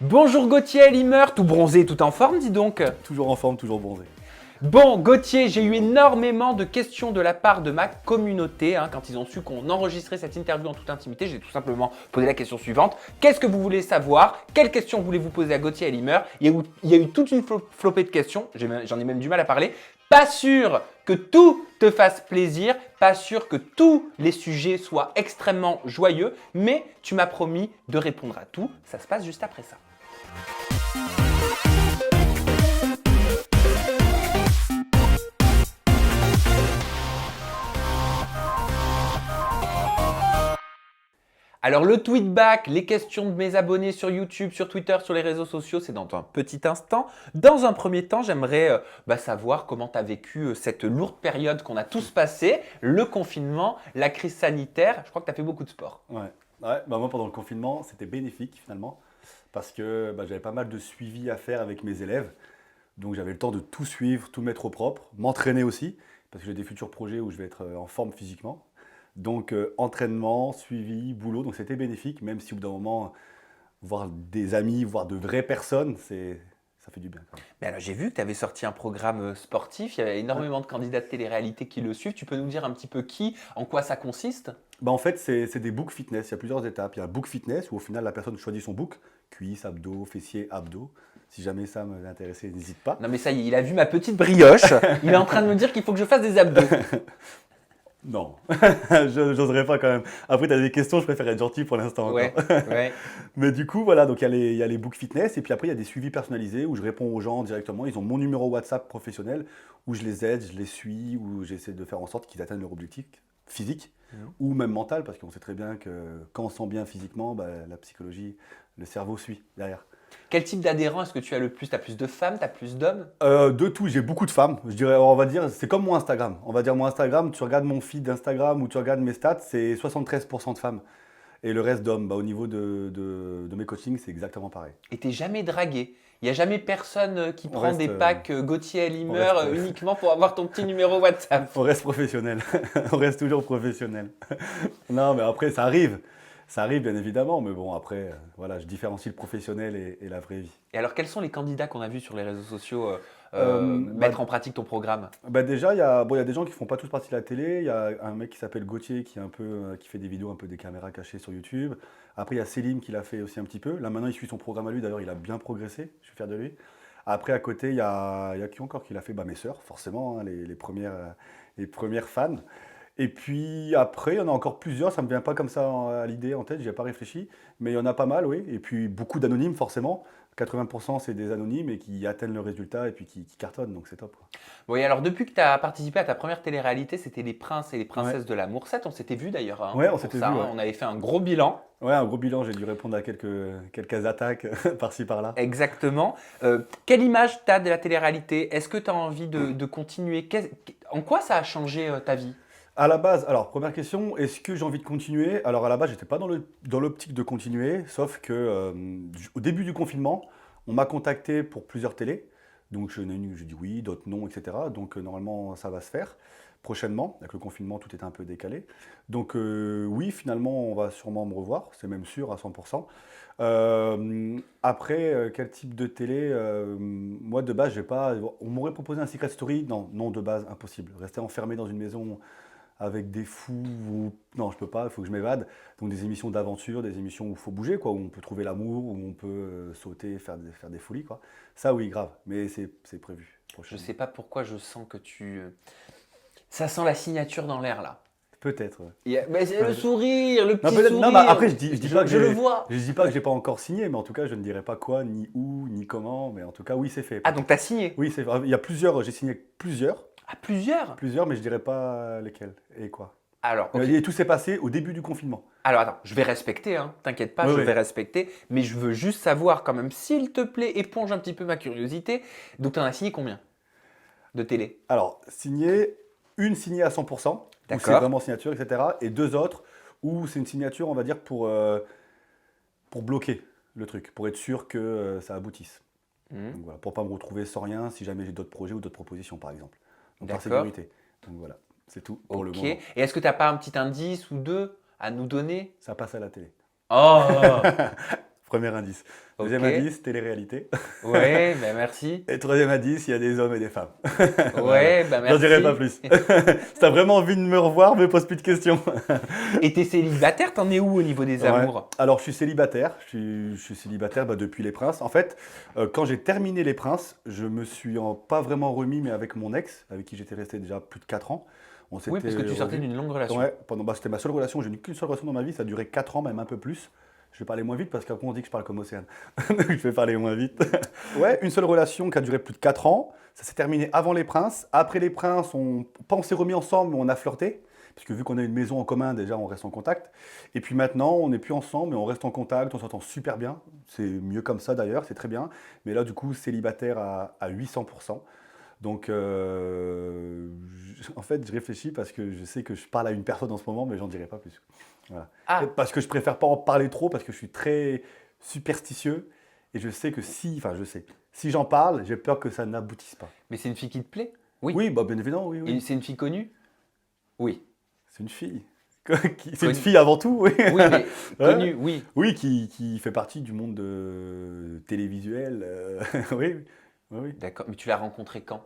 Bonjour Gauthier Limer, tout bronzé, tout en forme, dis donc. Toujours en forme, toujours bronzé. Bon Gauthier, j'ai eu énormément de questions de la part de ma communauté. Quand ils ont su qu'on enregistrait cette interview en toute intimité, j'ai tout simplement posé la question suivante. Qu'est-ce que vous voulez savoir? Quelles questions voulez-vous poser à Gauthier Limer? Il y a eu toute une flopée de questions, j'en ai même du mal à parler. Pas sûr que tout te fasse plaisir, pas sûr que tous les sujets soient extrêmement joyeux, mais tu m'as promis de répondre à tout. Ça se passe juste après ça. Alors le tweetback, les questions de mes abonnés sur YouTube, sur Twitter, sur les réseaux sociaux, c'est dans un petit instant. Dans un premier temps, j'aimerais savoir comment tu as vécu cette lourde période qu'on a tous passée, le confinement, la crise sanitaire. Je crois que tu as fait beaucoup de sport. Moi pendant le confinement, c'était bénéfique finalement, parce que j'avais pas mal de suivi à faire avec mes élèves. Donc j'avais le temps de tout suivre, tout mettre au propre, m'entraîner aussi, parce que j'ai des futurs projets où je vais être en forme physiquement. Donc entraînement, suivi, boulot, donc c'était bénéfique, même si au bout d'un moment, voir des amis, voir de vraies personnes, ça fait du bien quand même. Mais alors j'ai vu que tu avais sorti un programme sportif, il y avait énormément de candidats de télé-réalité qui le suivent. Tu peux nous dire un petit peu en quoi ça consiste? En fait, c'est des books fitness, il y a plusieurs étapes. Il y a un book fitness où au final la personne choisit son book, cuisses, abdos, fessiers, abdos. Si jamais ça m'intéressait, n'hésite pas. Non mais ça y est, il a vu ma petite brioche, il est en train de me dire qu'il faut que je fasse des abdos. Non, j'oserais pas quand même. Après, tu as des questions, je préfère être gentil pour l'instant encore. Ouais. Mais du coup, voilà, donc il y a les books fitness et puis après, il y a des suivis personnalisés où je réponds aux gens directement. Ils ont mon numéro WhatsApp professionnel où je les aide, je les suis, où j'essaie de faire en sorte qu'ils atteignent leur objectif physique ou même mental parce qu'on sait très bien que quand on se sent bien physiquement, la psychologie, le cerveau suit derrière. Quel type d'adhérents est-ce que tu as le plus? Tu as plus de femmes, tu as plus d'hommes? De tout, j'ai beaucoup de femmes. Je dirais, on va dire, c'est comme mon Instagram. On va dire mon Instagram, tu regardes mon feed d'Instagram ou tu regardes mes stats, c'est 73% de femmes. Et le reste d'hommes. Au niveau de mes coachings, c'est exactement pareil. Et t'es jamais dragué? Il n'y a jamais personne qui On prend reste, des packs Gauthier Limer reste, uniquement pour avoir ton petit numéro WhatsApp? On reste professionnel. On reste toujours professionnel. Non, mais après, ça arrive. Ça arrive, bien évidemment. Mais bon, après, voilà, je différencie le professionnel et la vraie vie. Et alors, quels sont les candidats qu'on a vus sur les réseaux sociaux Euh, mettre en pratique ton programme? Déjà, il y a des gens qui font pas tous partie de la télé. Il y a un mec qui s'appelle Gauthier qui fait des vidéos un peu des caméras cachées sur YouTube. Après, il y a Selim qui l'a fait aussi un petit peu. Là, maintenant, il suit son programme à lui. D'ailleurs, il a bien progressé. Je suis fier de lui. Après, à côté, il y a qui encore qui l'a fait? Mes sœurs, forcément, hein, les premières fans. Et puis après, il y en a encore plusieurs. Ça ne me vient pas comme ça à l'idée, en tête. J'y ai pas réfléchi. Mais il y en a pas mal, oui. Et puis beaucoup d'anonymes, forcément. 80% c'est des anonymes et qui atteignent le résultat et puis qui cartonnent, donc c'est top, quoi. Bon, et alors, depuis que tu as participé à ta première télé-réalité, c'était les princes et les princesses Ouais. de l'amour 7. On s'était vu d'ailleurs. Ouais, on Pour s'était ça, vu, ouais. On avait fait un gros bilan. Ouais, un gros bilan, j'ai dû répondre à quelques attaques par-ci par-là. Exactement. Quelle image tu as de la télé-réalité? Est-ce que tu as envie de continuer? En quoi ça a changé ta vie? À la base, alors première question, est-ce que j'ai envie de continuer? Alors à la base, j'étais pas dans l'optique de continuer, sauf que au début du confinement, on m'a contacté pour plusieurs télés. Donc j'ai dit oui, d'autres non, etc. Donc normalement, ça va se faire prochainement. Avec le confinement, tout est un peu décalé. Donc oui, finalement, on va sûrement me revoir, c'est même sûr à 100%. Après, quel type de télé? Moi, de base, j'ai pas. On m'aurait proposé un Secret Story. Non, non, de base, impossible. Rester enfermé dans une maison avec des fous. Non, je peux pas, il faut que je m'évade. Donc des émissions d'aventure, des émissions où il faut bouger, quoi, où on peut trouver l'amour, où on peut sauter, faire des folies, quoi. Ça, oui, grave, mais c'est prévu Je prochainement. sais pas pourquoi je sens que ça sent la signature dans l'air là. Peut-être, ouais. Mais c'est le sourire, le Non, petit peut-être- sourire. non, mais après, je dis pas que je le vois. je dis pas que j'ai pas encore signé, mais en tout cas, je ne dirai pas quoi, ni où, ni comment, mais en tout cas, oui, c'est fait. Ah, donc tu as signé? Oui, c'est vrai. Il y a plusieurs, j'ai signé À plusieurs? plusieurs, mais je dirai pas lesquels et quoi. Alors, ok. Et tout s'est passé au début du confinement. Alors attends, je vais respecter, t'inquiète pas, Oui, je oui. vais respecter, mais je veux juste savoir quand même, s'il te plaît, éponge un petit peu ma curiosité. Donc tu en as signé combien de télé? Alors, une signée à 100%, où c'est D'accord. vraiment signature, etc. Et deux autres où c'est une signature, on va dire, pour bloquer le truc, pour être sûr que ça aboutisse. Mhm. Donc voilà, pour pas me retrouver sans rien si jamais j'ai d'autres projets ou d'autres propositions, par exemple. Donc par D'accord. sécurité. Donc voilà, c'est tout pour le Ok. moment. Et est-ce que tu n'as pas un petit indice ou deux à nous donner? Ça passe à la télé. Oh! Premier indice. Deuxième Ok. indice, télé-réalité. Ouais, bah merci. Et troisième indice, il y a des hommes et des femmes. Voilà. Ouais, bah J'en merci. dirai pas plus. Si t'as vraiment envie de me revoir, me pose plus de questions. Et t'es célibataire, t'en es où au niveau des Ouais. amours? Alors, je suis célibataire. Je suis célibataire depuis Les Princes. En fait, quand j'ai terminé Les Princes, je me suis pas vraiment remis, mais avec mon ex, avec qui j'étais resté déjà plus de 4 ans. On Oui, parce que s'était tu sortais revus. d'une longue relation. Ouais, c'était ma seule relation. J'ai eu qu'une seule relation dans ma vie. Ça a duré 4 ans, même un peu plus. Je vais parler moins vite parce qu'après on dit que je parle comme Océane. Donc je vais parler moins vite. Ouais, une seule relation qui a duré plus de 4 ans. Ça s'est terminé avant Les Princes. Après Les Princes, pas on s'est remis ensemble, mais on a flirté. Parce que vu qu'on a une maison en commun, déjà, on reste en contact. Et puis maintenant, on n'est plus ensemble, mais on reste en contact, on s'entend super bien. C'est mieux comme ça d'ailleurs, c'est très bien. Mais là, du coup, célibataire à 800%. Donc, en fait, je réfléchis parce que je sais que je parle à une personne en ce moment, mais j'en dirai pas plus. Voilà. Ah, Parce que je préfère pas en parler trop, parce que je suis très superstitieux. Et je sais que si j'en parle, j'ai peur que ça n'aboutisse pas. mais c'est une fille qui te plaît? Oui. Oui, bah, bien évidemment, oui, Et oui. c'est une fille connue? Oui. C'est une fille. C'est une Connue. fille avant tout, oui. Oui, mais Ouais. connue, oui. Oui, qui fait partie du monde télévisuel. Oui, oui, oui, oui. D'accord. Mais tu l'as rencontrée quand?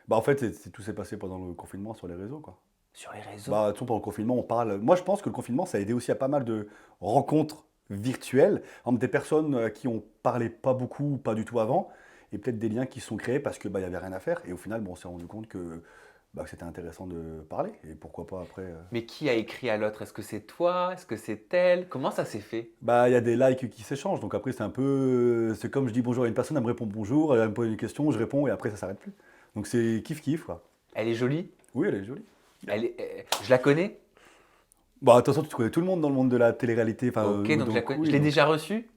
Bah, en fait, tout s'est passé pendant le confinement sur les réseaux, quoi. Sur les réseaux. Bah, de toute façon, pendant le confinement, on parle. Moi, je pense que le confinement, ça a aidé aussi à pas mal de rencontres virtuelles, entre des personnes à qui on parlait pas beaucoup, pas du tout avant, et peut-être des liens qui se sont créés parce que bah, il y avait rien à faire. Et au final, bon, on s'est rendu compte que c'était intéressant de parler. Et pourquoi pas après. Mais qui a écrit à l'autre? Est-ce que c'est toi? Est-ce que c'est elle? Comment ça s'est fait? Bah, il y a des likes qui s'échangent. Donc après, c'est un peu. C'est comme je dis bonjour à une personne, elle me répond bonjour, elle me pose une question, je réponds, et après, ça s'arrête plus. Donc c'est kiff-kiff, quoi. Elle est jolie? Oui, elle est jolie. Je la connais? Bah, attention, tu connais tout le monde dans le monde de la télé-réalité. Enfin, Ok, donc je la connais. oui, Je l'ai donc, déjà reçue?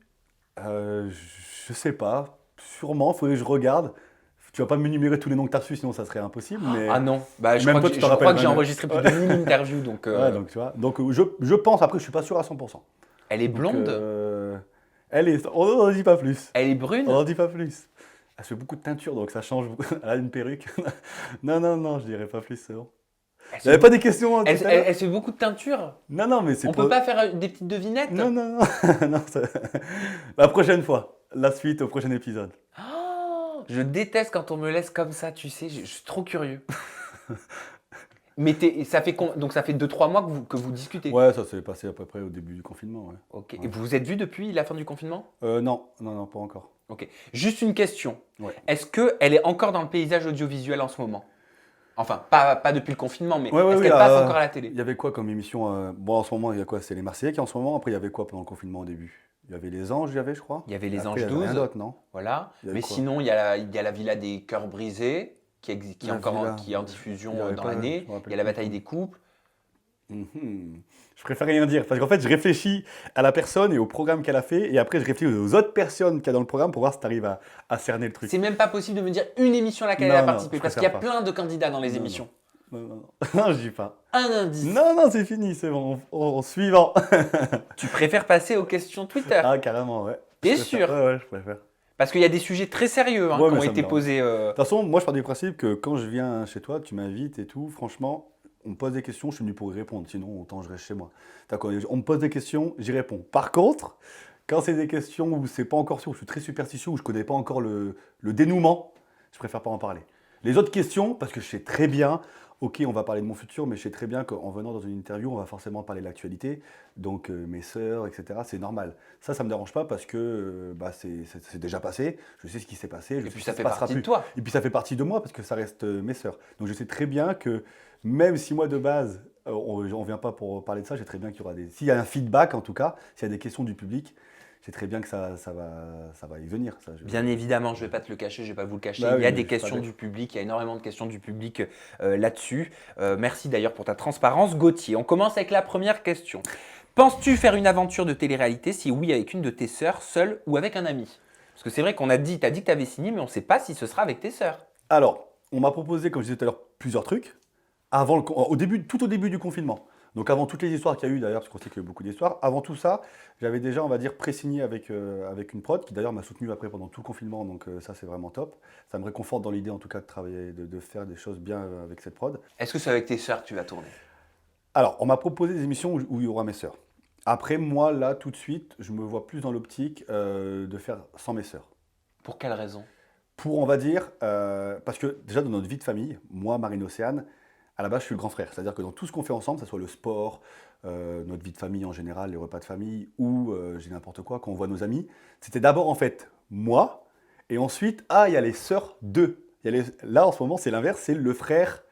euh, je sais pas. Sûrement, il faudrait que je regarde. Tu vas pas m'énumérer tous les noms que tu as reçus, sinon ça serait impossible. Mais Ah non, bah, je même crois toi, que, tu je t'en crois rappelles que j'ai même. enregistré plus de 1000 interviews, donc Ouais, donc tu vois. Donc je pense, après, je suis pas sûr à 100%. elle est Donc, blonde, elle est. On n'en dit pas plus. elle est On brune. n'en dit pas plus. Elle se fait beaucoup de teinture, donc ça change beaucoup. Elle a une perruque. Non, non, non, je dirais pas plus, c'est bon. Elle Il se, n'y avait pas des questions tout à l'heure elle se fait beaucoup de teinture. Non, non, mais c'est On peut pas faire des petites devinettes? Non, non, non. Non, la prochaine fois. La suite au prochain épisode. Oh, je déteste quand on me laisse comme ça, tu sais, je suis trop curieux. Mais donc ça fait 2-3 mois que vous discutez. Ouais, ça s'est passé à peu près au début du confinement, ouais. Ok. Ouais. Et vous vous êtes vus depuis la fin du confinement? Non, non, non, pas encore. Ok. Juste une question. Ouais. Est-ce qu'elle est encore dans le paysage audiovisuel en ce moment? Enfin, pas depuis le confinement, mais Ouais, ouais, est-ce oui, qu'elle passe encore à la télé? Il y avait quoi comme émission Bon, en ce moment, il y a quoi? C'est les Marseillais qui en ce moment. Après, il y avait quoi pendant le confinement au début? Il y avait les Anges, il y avait, je crois. Il y avait les Après, Anges il y avait rien 12. d'autre, non? Voilà. Il y avait Mais quoi? sinon, il y a la Villa des Cœurs Brisés qui est La Villa. qui est en diffusion Il y avait dans pas, l'année. je me rappelle Il y a la plus. Bataille des couples. Mhm. Je préfère rien dire parce qu'en fait, je réfléchis à la personne et au programme qu'elle a fait et après, je réfléchis aux autres personnes qu'il y a dans le programme pour voir si tu arrives à cerner le truc. C'est même pas possible de me dire une émission à laquelle Non, elle a non, participé je parce qu'il y a préfère plein de candidats dans les Non, émissions. Non, non, non. Non, je dis pas. Un indice. Non, non, c'est fini, c'est bon. Suivant. Tu préfères passer aux questions Twitter? Ah, carrément, ouais. T'es Je préfère. sûr? Ouais, ouais, je préfère. Parce qu'il y a des sujets très sérieux Ouais, qui mais ont ça me été dérange. posés. De toute façon, moi, je pars du principe que quand je viens chez toi, tu m'invites et tout, franchement, on me pose des questions, je suis venu pour y répondre. Sinon, autant je reste chez moi. D'accord, on me pose des questions, j'y réponds. Par contre, quand c'est des questions où c'est pas encore sûr, où je suis très superstitieux, où je connais pas encore le dénouement, je préfère pas en parler. Les autres questions, parce que je sais très bien, ok, on va parler de mon futur, mais je sais très bien qu'en venant dans une interview, on va forcément parler de l'actualité, donc mes sœurs, etc. C'est normal. Ça me dérange pas parce que bah, c'est déjà passé, je sais ce qui s'est passé, je Et sais puis ce ça qui fait se passera partie de plus. toi. Et puis ça fait partie de moi parce que ça reste mes sœurs. Donc je sais très bien que même si moi de base, on ne vient pas pour parler de ça, je sais très bien qu'il y aura des. S'il y a un feedback en tout cas, s'il y a des questions du public, je sais très bien que ça va y venir. Ça, Bien évidemment, je ne vais pas te le cacher, je ne vais pas vous le cacher. Bah Il y a oui, mais des je sais questions pas. du public, il y a énormément de questions du public là-dessus. Merci d'ailleurs pour ta transparence, Gauthier. On commence avec la première question. Penses-tu faire une aventure de télé-réalité? Si oui, avec une de tes sœurs, seule ou avec un ami? Parce que c'est vrai qu'on a dit, tu as dit que tu avais signé, mais on ne sait pas si ce sera avec tes sœurs. Alors, on m'a proposé, comme je disais tout à l'heure, plusieurs trucs. Tout au début du confinement. Donc avant toutes les histoires qu'il y a eu d'ailleurs, parce qu'on sait qu'il y a eu beaucoup d'histoires, avant tout ça, j'avais déjà, on va dire, pré-signé avec une prod qui d'ailleurs m'a soutenu après pendant tout le confinement, donc ça c'est vraiment top. Ça me réconforte dans l'idée en tout cas de travailler, de faire des choses bien avec cette prod. Est-ce que c'est avec tes sœurs que tu vas tourner? Alors, on m'a proposé des émissions où il y aura mes sœurs. Après, moi, là, tout de suite, je me vois plus dans l'optique de faire sans mes sœurs. Pour quelle raison? Pour, on va dire, parce que déjà dans notre vie de famille, moi, Marine Océane, à la base, je suis le grand frère. C'est-à-dire que dans tout ce qu'on fait ensemble, que ce soit le sport, notre vie de famille en général, les repas de famille, ou j'ai n'importe quoi, quand on voit nos amis, c'était d'abord en fait moi, et ensuite, il y a les sœurs d'eux. Là, en ce moment, c'est l'inverse, c'est le frère.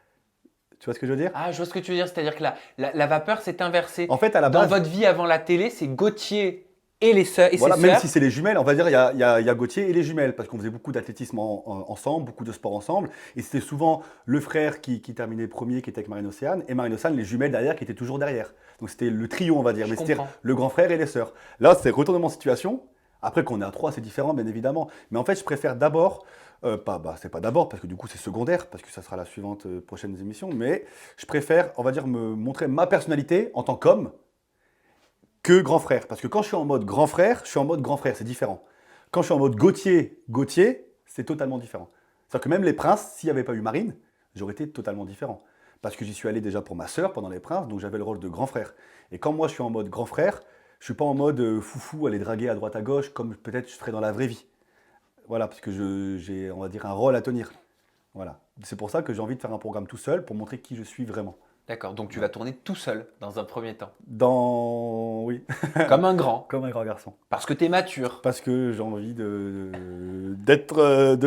Tu vois ce que je veux dire? Ah, je vois ce que tu veux dire, c'est-à-dire que la vapeur s'est inversée. En fait, à la Dans base, votre vie avant la télé, c'est Gauthier et les sœurs et voilà, ses même sœurs. si c'est les jumelles, on va dire, il y a Gauthier et les jumelles, parce qu'on faisait beaucoup d'athlétisme ensemble, beaucoup de sport ensemble, et c'était souvent le frère qui terminait premier, qui était avec Marine Océane, et Marine Océane, les jumelles derrière, qui étaient toujours derrière. Donc c'était le trio, on va dire, Je mais c'était comprends. le grand frère et les sœurs. Là, c'est retournement de situation. Après, qu'on est à trois, c'est différent, bien évidemment. Mais en fait, je préfère d'abord, c'est pas d'abord, parce que du coup, c'est secondaire, parce que ça sera la suivante prochaine émission, mais je préfère, on va dire, me montrer ma personnalité en tant qu'homme, que grand frère. Parce que quand je suis en mode grand frère, je suis en mode grand frère, c'est différent. Quand je suis en mode Gauthier, c'est totalement différent. C'est-à-dire que même les princes, s'il n'y avait pas eu Marine, j'aurais été totalement différent. Parce que j'y suis allé déjà pour ma sœur pendant les princes, donc j'avais le rôle de grand frère. Et quand moi je suis en mode grand frère, je suis pas en mode foufou, aller draguer à droite à gauche, comme peut-être je ferais dans la vraie vie. Voilà, parce que j'ai, on va dire, un rôle à tenir. Voilà. C'est pour ça que j'ai envie de faire un programme tout seul pour montrer qui je suis vraiment. D'accord, donc tu vas tourner tout seul dans un premier temps. Oui, Comme un grand. comme un grand garçon. Parce que tu es mature. Parce que j'ai envie de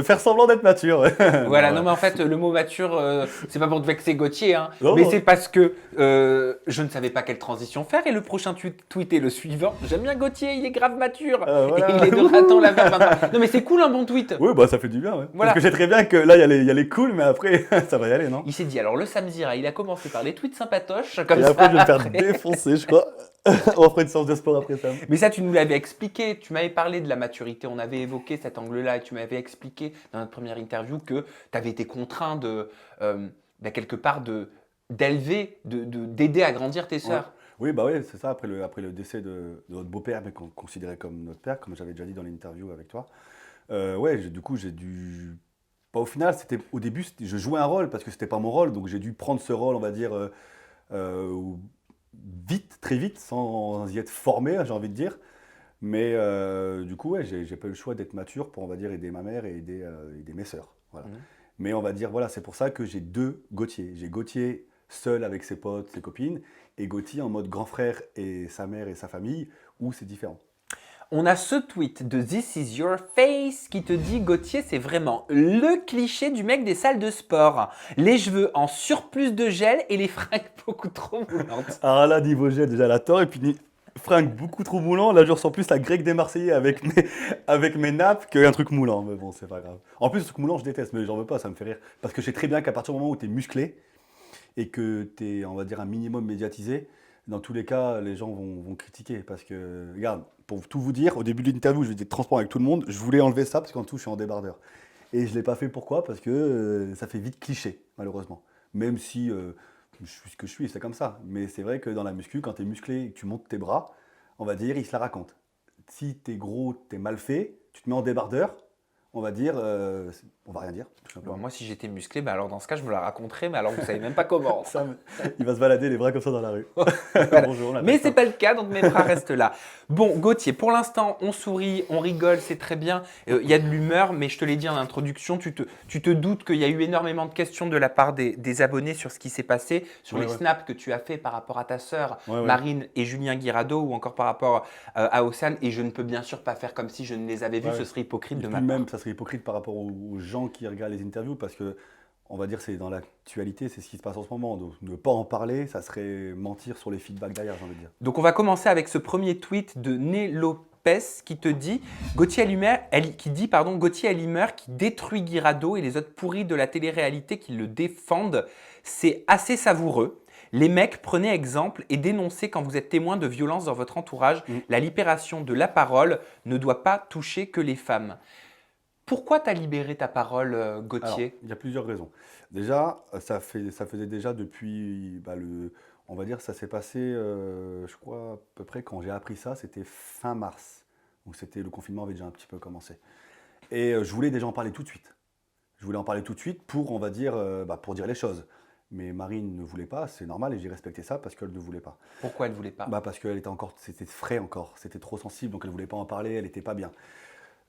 faire semblant d'être mature. Voilà, Non, non ouais. mais en fait le mot mature, c'est pas pour te vexer Gauthier, hein, Non, mais non. c'est parce que je ne savais pas quelle transition faire et le prochain tweet est le suivant. J'aime bien Gauthier, il est grave mature. Voilà. Et il est de raton la verbe. Non mais c'est cool un bon tweet. Oui, bah ça fait du bien, ouais. Voilà. Parce que je sais très bien que là, il y a les cools, mais après, ça va y aller, non? Il s'est dit alors le Samzira, il a commencé par les tweets sympatoches comme Et ça. après, je vais me faire après. défoncer, je crois. On fera une séance de sport après ça. Mais ça, tu nous l'avais expliqué. Tu m'avais parlé de la maturité. On avait évoqué cet angle-là et tu m'avais expliqué dans notre première interview que tu avais été contraint quelque part d'élever, d'aider à grandir tes sœurs. Oui, bah oui, c'est ça. Après le décès de notre beau-père, mais qu'on considérait comme notre père, comme j'avais déjà dit dans l'interview avec toi. Ouais, du coup, j'ai dû. Pas au final, au début, je jouais un rôle parce que c'était pas mon rôle, donc j'ai dû prendre ce rôle, on va dire, vite, très vite, sans y être formé, j'ai envie de dire. Mais du coup, ouais, j'ai pas eu le choix d'être mature pour, on va dire, aider ma mère et aider mes sœurs. Voilà. Mhm. Mais on va dire, voilà, c'est pour ça que j'ai deux Gauthier. J'ai Gauthier seul avec ses potes, ses copines, et Gauthier en mode grand frère et sa mère et sa famille, où c'est différent. On a ce tweet de This is your face qui te dit Gauthier, c'est vraiment le cliché du mec des salles de sport. Les cheveux en surplus de gel et les fringues beaucoup trop moulantes. Alors là, niveau jet, déjà la tort, et puis fringue beaucoup trop moulant. Là, je ressens plus la grecque des Marseillais avec mes nappes qu'un truc moulant. Mais bon, c'est pas grave. En plus, le truc moulant, je déteste, mais j'en veux pas, ça me fait rire. Parce que je sais très bien qu'à partir du moment où tu es musclé et que tu es, on va dire, un minimum médiatisé, dans tous les cas, les gens vont critiquer. Parce que, regarde, pour tout vous dire, au début de l'interview, je vais être transparent avec tout le monde, je voulais enlever ça parce qu'en dessous, je suis en débardeur. Et je ne l'ai pas fait, pourquoi? Parce que ça fait vite cliché, malheureusement. Même si je suis ce que je suis, c'est comme ça. Mais c'est vrai que dans la muscu, quand tu es musclé et que tu montes tes bras, on va dire, il se la raconte. Si tu es gros, tu es mal fait, tu te mets en débardeur, on va dire, on va rien dire, tout simplement. Bon, moi, si j'étais musclé, bah alors dans ce cas, je me la raconterais, mais alors vous savez même pas comment. Il va se balader les bras comme ça dans la rue. Voilà. Bonjour, on l'appelle Mais ça. c'est pas le cas, donc mes bras restent là. Bon, Gauthier, pour l'instant, on sourit, on rigole, c'est très bien. Il y a de l'humeur, mais je te l'ai dit en introduction, tu te doutes qu'il y a eu énormément de questions de la part des abonnés sur ce qui s'est passé, sur les snaps que tu as fait par rapport à ta sœur Marine et Julien Guirado, ou encore par rapport à Océane. Et je ne peux bien sûr pas faire comme si je ne les avais vus, ce serait hypocrite de ma part. Même, ça serait hypocrite par rapport aux gens qui regardent les interviews, parce que on va dire c'est dans l'actualité, c'est ce qui se passe en ce moment. Donc ne pas en parler, ça serait mentir sur les feedbacks derrière, j'ai envie de dire. Donc on va commencer avec ce premier tweet de Né Lopez qui te dit Gauthier Alimer qui détruit Guirado et les autres pourris de la télé-réalité qui le défendent. C'est assez savoureux. Les mecs, prenez exemple et dénoncez quand vous êtes témoin de violences dans votre entourage. La libération de la parole ne doit pas toucher que les femmes. Pourquoi tu as libéré ta parole, Gauthier? Alors, il y a plusieurs raisons. Déjà, ça faisait déjà depuis, on va dire, ça s'est passé, je crois, à peu près quand j'ai appris ça, c'était fin mars. Donc le confinement avait déjà un petit peu commencé. Et je voulais déjà en parler tout de suite. Je voulais en parler tout de suite pour, on va dire, pour dire les choses. Mais Marine ne voulait pas, c'est normal et j'ai respecté ça parce qu'elle ne voulait pas. Pourquoi elle voulait pas? Bah parce qu'elle était encore, c'était frais encore, c'était trop sensible, donc elle voulait pas en parler, elle n'était pas bien.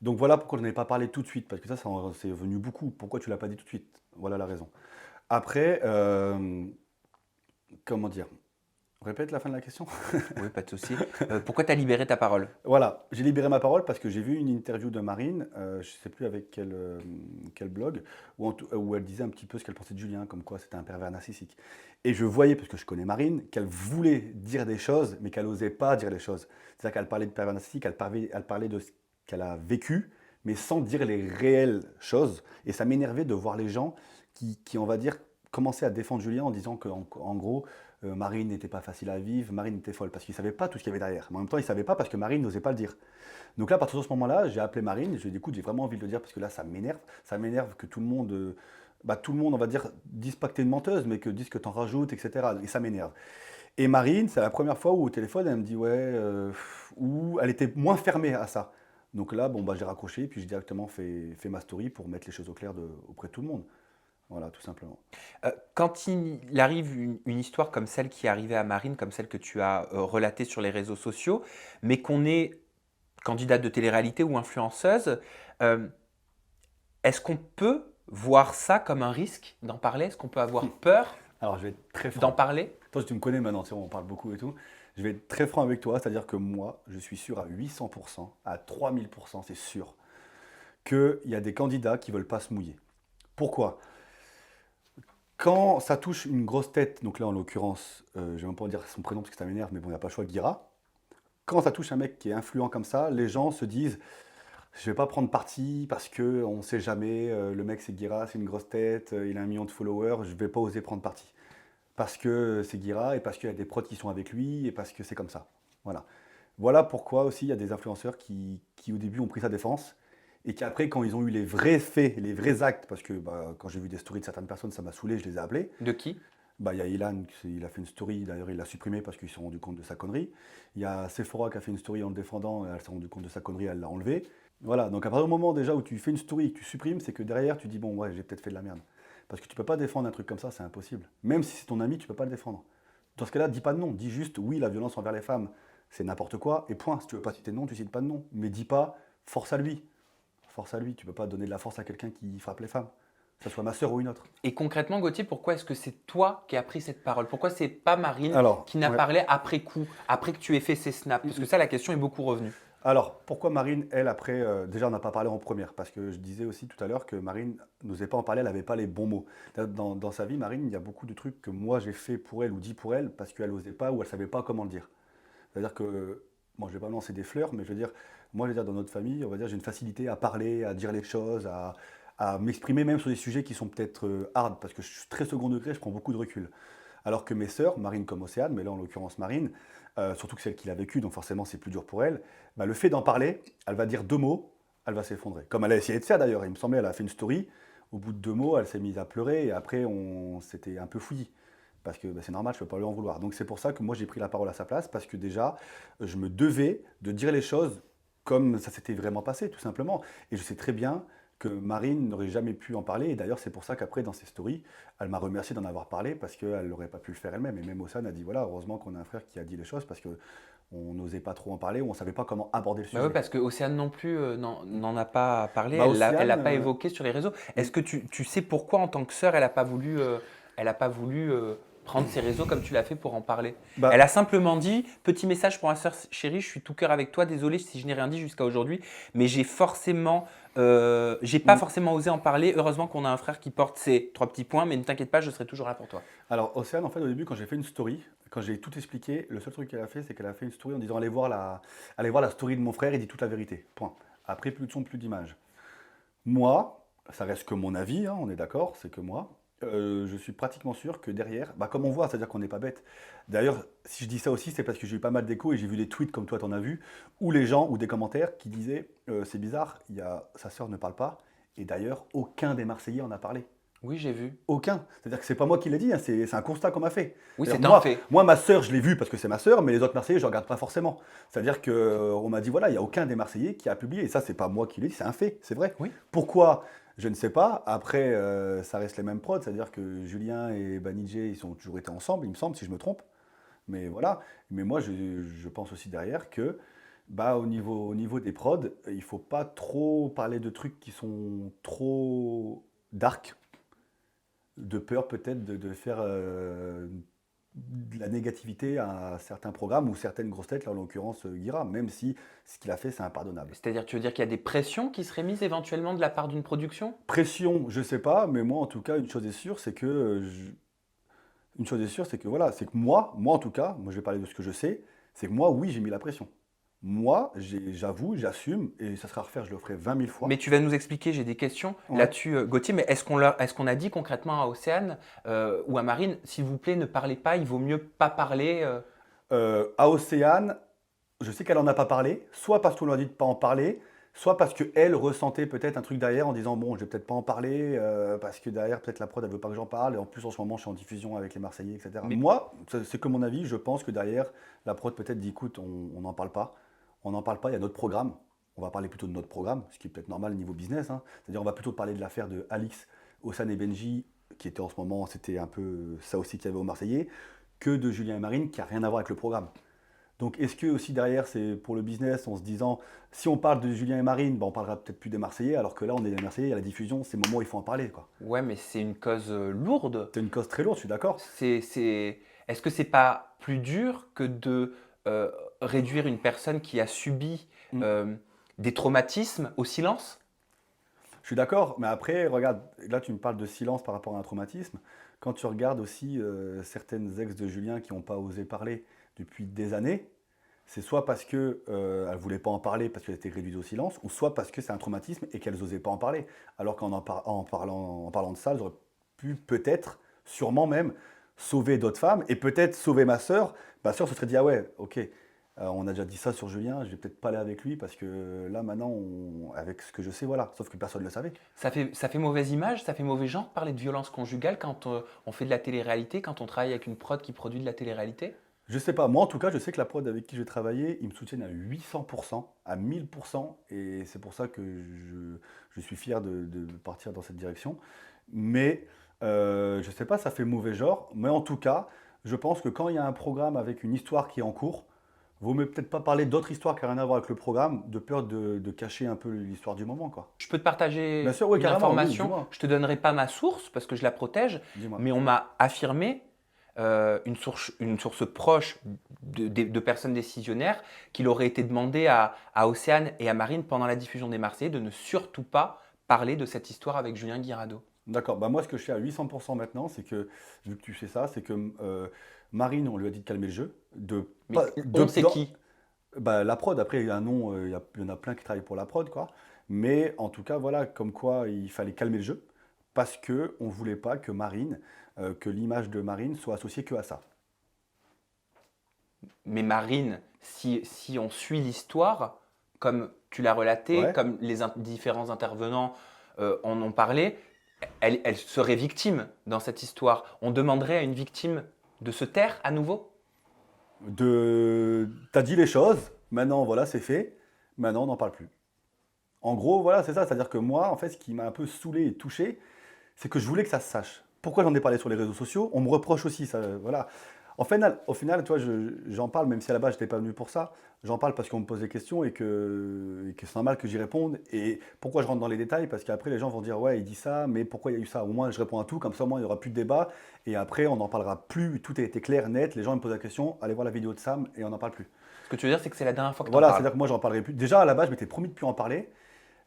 Donc voilà pourquoi je n'en ai pas parlé tout de suite, parce que c'est venu beaucoup. Pourquoi tu l'as pas dit tout de suite? Voilà la raison. Après, comment dire? Répète la fin de la question. Oui, pas de souci. Pourquoi tu as libéré ta parole? Voilà, j'ai libéré ma parole parce que j'ai vu une interview de Marine, je ne sais plus avec quel blog, où elle disait un petit peu ce qu'elle pensait de Julien, comme quoi c'était un pervers narcissique. Et je voyais, parce que je connais Marine, qu'elle voulait dire des choses, mais qu'elle n'osait pas dire les choses. C'est-à-dire qu'elle parlait de pervers narcissique, elle parlait de ce qu'elle a vécu, mais sans dire les réelles choses. Et ça m'énervait de voir les gens on va dire, commençaient à défendre Julien en disant qu'en gros, Marine n'était pas facile à vivre, Marine était folle, parce qu'ils ne savaient pas tout ce qu'il y avait derrière. Mais en même temps, ils ne savaient pas parce que Marine n'osait pas le dire. Donc là, à partir de ce moment-là, j'ai appelé Marine, et je lui ai dit, écoute, j'ai vraiment envie de le dire parce que là, ça m'énerve. Ça m'énerve que tout le monde, on va dire, dise pas que tu es une menteuse, mais que dise que tu en rajoutes, etc. Et ça m'énerve. Et Marine, c'est la première fois où au téléphone, elle me dit, ouais, où elle était moins fermée à ça. Donc là, bon, bah, j'ai raccroché, puis j'ai directement fait ma story pour mettre les choses au clair auprès de tout le monde. Voilà, tout simplement. Quand il arrive une histoire comme celle qui est arrivée à Marine, comme celle que tu as relatée sur les réseaux sociaux, mais qu'on est candidate de télé-réalité ou influenceuse, euh, est-ce qu'on peut voir ça comme un risque d'en parler? Est-ce qu'on peut avoir peur Alors, je vais être très d'en franc. parler? Toi, tu me connais maintenant, tu sais, on parle beaucoup et tout. Je vais être très franc avec toi, c'est-à-dire que moi, je suis sûr à 800%, à 3000%, c'est sûr, qu'il y a des candidats qui ne veulent pas se mouiller. Pourquoi? Quand ça touche une grosse tête, donc là en l'occurrence, je ne vais même pas dire son prénom parce que ça m'énerve, mais bon, il n'y a pas le choix, Guira. Quand ça touche un mec qui est influent comme ça, les gens se disent, je ne vais pas prendre parti parce que on ne sait jamais, le mec c'est Guira, c'est une grosse tête, il a 1 million de followers, je ne vais pas oser prendre parti. Parce que c'est Guira et parce qu'il y a des prods qui sont avec lui et parce que c'est comme ça. Voilà. Voilà pourquoi aussi il y a des influenceurs qui au début ont pris sa défense et qui après quand ils ont eu les vrais faits, les vrais actes, parce que bah, quand j'ai vu des stories de certaines personnes, ça m'a saoulé, je les ai appelés. De qui? Bah, il y a Ilan, il a fait une story, d'ailleurs il l'a supprimé parce qu'ils se sont rendus compte de sa connerie. Il y a Sephora qui a fait une story en le défendant, et elle s'est rendue compte de sa connerie, elle l'a enlevé. Voilà, donc à partir du moment déjà où tu fais une story et que tu supprimes, c'est que derrière tu dis bon ouais j'ai peut-être fait de la merde. Parce que tu peux pas défendre un truc comme ça, c'est impossible. Même si c'est ton ami, tu peux pas le défendre. Dans ce cas-là, dis pas de nom, dis juste oui la violence envers les femmes, c'est n'importe quoi, et point. Si tu veux pas citer de nom, tu cites pas de nom. Mais dis pas force à lui. Force à lui, tu peux pas donner de la force à quelqu'un qui frappe les femmes. Que ce soit ma sœur ou une autre. Et concrètement, Gauthier, pourquoi est-ce que c'est toi qui as pris cette parole? Pourquoi c'est pas Marine Alors, qui n'a ouais. parlé après coup, après que tu aies fait ces snaps? Parce que ça, la question est beaucoup revenue. Alors, pourquoi Marine, elle, après, déjà, on n'a pas parlé en première, parce que je disais aussi tout à l'heure que Marine n'osait pas en parler, elle n'avait pas les bons mots. Dans sa vie, Marine, il y a beaucoup de trucs que moi j'ai fait pour elle ou dit pour elle, parce qu'elle n'osait pas ou elle ne savait pas comment le dire. C'est-à-dire que, bon, je ne vais pas me lancer des fleurs, mais je veux dire, moi, je veux dire, dans notre famille, on va dire, j'ai une facilité à parler, à dire les choses, à m'exprimer même sur des sujets qui sont peut-être hard, parce que je suis très second degré, je prends beaucoup de recul. Alors que mes sœurs, Marine comme Océane, mais là en l'occurrence Marine, surtout que celle qui l'a vécu, donc forcément c'est plus dur pour elle, bah, le fait d'en parler, elle va dire 2 mots, elle va s'effondrer. Comme elle a essayé de faire d'ailleurs, il me semblait, elle a fait une story, au bout de 2 mots, elle s'est mise à pleurer et après on s'était un peu fouillis. Parce que bah, c'est normal, je ne peux pas lui en vouloir. Donc c'est pour ça que moi j'ai pris la parole à sa place, parce que déjà, je me devais de dire les choses comme ça s'était vraiment passé, tout simplement. Et je sais très bien que Marine n'aurait jamais pu en parler. Et d'ailleurs, c'est pour ça qu'après, dans ses stories, elle m'a remercié d'en avoir parlé parce qu'elle n'aurait pas pu le faire elle-même. Et même Ossane a dit voilà, heureusement qu'on a un frère qui a dit les choses parce qu'on n'osait pas trop en parler ou on ne savait pas comment aborder le Bah sujet. oui, parce que Océane non plus n'en a pas parlé, Bah, elle l'a Océane, pas évoqué sur les réseaux. Est-ce que tu sais pourquoi, en tant que sœur, elle a pas voulu prendre ses réseaux comme tu l'as fait pour en parler? bah, Elle a simplement dit, petit message pour ma sœur chérie, je suis tout cœur avec toi, désolé si je n'ai rien dit jusqu'à aujourd'hui, mais j'ai pas forcément osé en parler. Heureusement qu'on a un frère qui porte ces 3 petits points, mais ne t'inquiète pas, je serai toujours là pour toi. alors, Océane, en fait, au début, quand j'ai fait une story, quand j'ai tout expliqué, le seul truc qu'elle a fait, c'est qu'elle a fait une story en disant allez voir la story de mon frère, il dit toute la vérité. Point. Après, plus de son, plus d'image. Moi, ça reste que mon avis, hein, on est d'accord, c'est que moi, je suis pratiquement sûr que derrière, bah, comme on voit, c'est-à-dire qu'on n'est pas bête. D'ailleurs, si je dis ça aussi, c'est parce que j'ai eu pas mal d'échos et j'ai vu des tweets comme toi, t'en as vu, ou les gens, ou des commentaires qui disaient c'est bizarre, sa sœur ne parle pas, et d'ailleurs, aucun des Marseillais en a parlé. Oui, j'ai vu. Aucun. C'est-à-dire que c'est pas moi qui l'ai dit, hein, c'est un constat qu'on m'a fait. Oui, C'est-à-dire c'est un moi, fait. moi, ma sœur, je l'ai vue parce que c'est ma sœur, mais les autres Marseillais, je ne regarde pas forcément. C'est-à-dire qu'on m'a dit, voilà, il n'y a aucun des Marseillais qui a publié. Et ça, c'est pas moi qui l'ai dit, c'est un fait, c'est vrai. Oui. Pourquoi? Je ne sais pas. Après, ça reste les mêmes prods, c'est-à-dire que Julien et Banijé, ils ont toujours été ensemble, il me semble, si je me trompe. Mais voilà. Mais moi, je pense aussi derrière que, bah, au niveau des prods, il faut pas trop parler de trucs qui sont trop dark, de peur peut-être de faire de la négativité à certains programmes ou certaines grosses têtes, là en l'occurrence Guira, même si ce qu'il a fait c'est impardonnable. C'est-à-dire, tu veux dire qu'il y a des pressions qui seraient mises éventuellement de la part d'une production? Pression, je sais pas, mais moi en tout cas, une chose est sûre, c'est que une chose est sûre, c'est que voilà, c'est que moi en tout cas, moi je vais parler de ce que je sais, c'est que moi oui j'ai mis la pression. Moi, j'avoue, j'assume, et ça sera à refaire, je le ferai 20 000 fois. Mais tu vas nous expliquer, j'ai des questions Ouais. là-dessus, Gauthier, mais est-ce qu'on a dit concrètement à Océane ou à Marine, s'il vous plaît, ne parlez pas, il vaut mieux pas parler À Océane, je sais qu'elle en a pas parlé, soit parce qu'on lui a dit de pas en parler, soit parce qu'elle ressentait peut-être un truc derrière en disant bon, je vais peut-être pas en parler, parce que derrière, peut-être la prod, elle veut pas que j'en parle, et en plus, en ce moment, je suis en diffusion avec les Marseillais, etc. mais, Moi, c'est que mon avis, je pense que derrière, la prod peut-être dit écoute, on n'en parle pas, on n'en parle pas, il y a notre programme, on va parler plutôt de notre programme, ce qui est peut-être normal niveau business, hein. C'est-à-dire, on va plutôt parler de l'affaire de Alix, Ossane et Benji, qui était en ce moment, c'était un peu ça aussi qu'il y avait aux Marseillais, que de Julien et Marine, qui a rien à voir avec le programme. Donc est-ce que aussi derrière c'est pour le business en se disant si on parle de Julien et Marine, ben, on parlera peut-être plus des Marseillais alors que là on est des Marseillais, il y a la diffusion, c'est le moment où il faut en parler quoi. ouais, mais c'est une cause lourde. C'est une cause très lourde, je suis d'accord. Est-ce que c'est pas plus dur que de euh, réduire une personne qui a subi Mm. euh, des traumatismes au silence? Je suis d'accord, mais après regarde, là tu me parles de silence par rapport à un traumatisme. Quand tu regardes aussi certaines ex de Julien qui n'ont pas osé parler depuis des années, c'est soit parce que elles voulaient pas en parler parce qu'elles étaient réduites au silence, ou soit parce que c'est un traumatisme et qu'elles n'osaient pas en parler. Alors en parlant de ça, elles auraient pu peut-être, sûrement même, sauver d'autres femmes et peut-être sauver ma sœur. Ma sœur se serait dit ah ouais, ok, on a déjà dit ça sur Julien, je vais peut-être pas aller avec lui parce que là maintenant, avec ce que je sais, voilà. Sauf que personne ne le savait. Ça fait mauvaise image, ça fait mauvais genre de parler de violence conjugale quand on fait de la télé-réalité, quand on travaille avec une prod qui produit de la télé-réalité? Je sais pas, moi en tout cas, je sais que la prod avec qui je vais travailler, ils me soutiennent à 800%, à 1000%, et c'est pour ça que je suis fier de partir dans cette direction. Mais je sais pas, ça fait mauvais genre, mais en tout cas, je pense que quand il y a un programme avec une histoire qui est en cours, vaut mieux peut-être pas parler d'autres histoires qui n'ont rien à voir avec le programme, de peur de cacher un peu l'histoire du moment, quoi. Je peux te Bien partager sûr, oui, une carrément, oui, information, dis-moi, je te donnerai pas ma source parce que je la protège, dis-moi. mais on m'a affirmé, une source proche de personnes décisionnaires, qu'il aurait été demandé à Océane et à Marine pendant la diffusion des Marseillais de ne surtout pas parler de cette histoire avec Julien Guirado. D'accord, bah moi ce que je sais à 800% maintenant, c'est que, vu que tu sais ça, c'est que Marine, on lui a dit de calmer le jeu, Mais on sait qui? bah, la prod, après il y a un nom, il y en a plein qui travaillent pour la prod, quoi. Mais en tout cas, voilà, comme quoi il fallait calmer le jeu, parce que on voulait pas que Marine, que l'image de Marine soit associée que à ça. Mais Marine, si on suit l'histoire, comme tu l'as relaté, Ouais. comme les différents intervenants en ont parlé, elle serait victime dans cette histoire. On demanderait à une victime de se taire à nouveau? T'as dit les choses, maintenant voilà, c'est fait, maintenant on n'en parle plus. En gros, voilà, c'est ça, c'est-à-dire que moi, en fait, ce qui m'a un peu saoulé et touché, c'est que je voulais que ça se sache. Pourquoi j'en ai parlé sur les réseaux sociaux? On me reproche aussi ça, voilà. Au final, toi, j'en parle, même si à la base, je n'étais pas venu pour ça. J'en parle parce qu'on me pose des questions et que c'est normal que j'y réponde. Et pourquoi je rentre dans les détails? Parce qu'après, les gens vont dire, ouais, il dit ça, mais pourquoi il y a eu ça? Au moins, je réponds à tout, comme ça, au moins, il n'y aura plus de débat. Et après, on n'en parlera plus. Tout a été clair, net. Les gens ils me posent la question, allez voir la vidéo de Sam et on n'en parle plus. Ce que tu veux dire, c'est que c'est la dernière fois que tu en Voilà, parles. c'est-à-dire que moi, j'en parlerai plus. Déjà, à la base, je m'étais promis de plus en parler.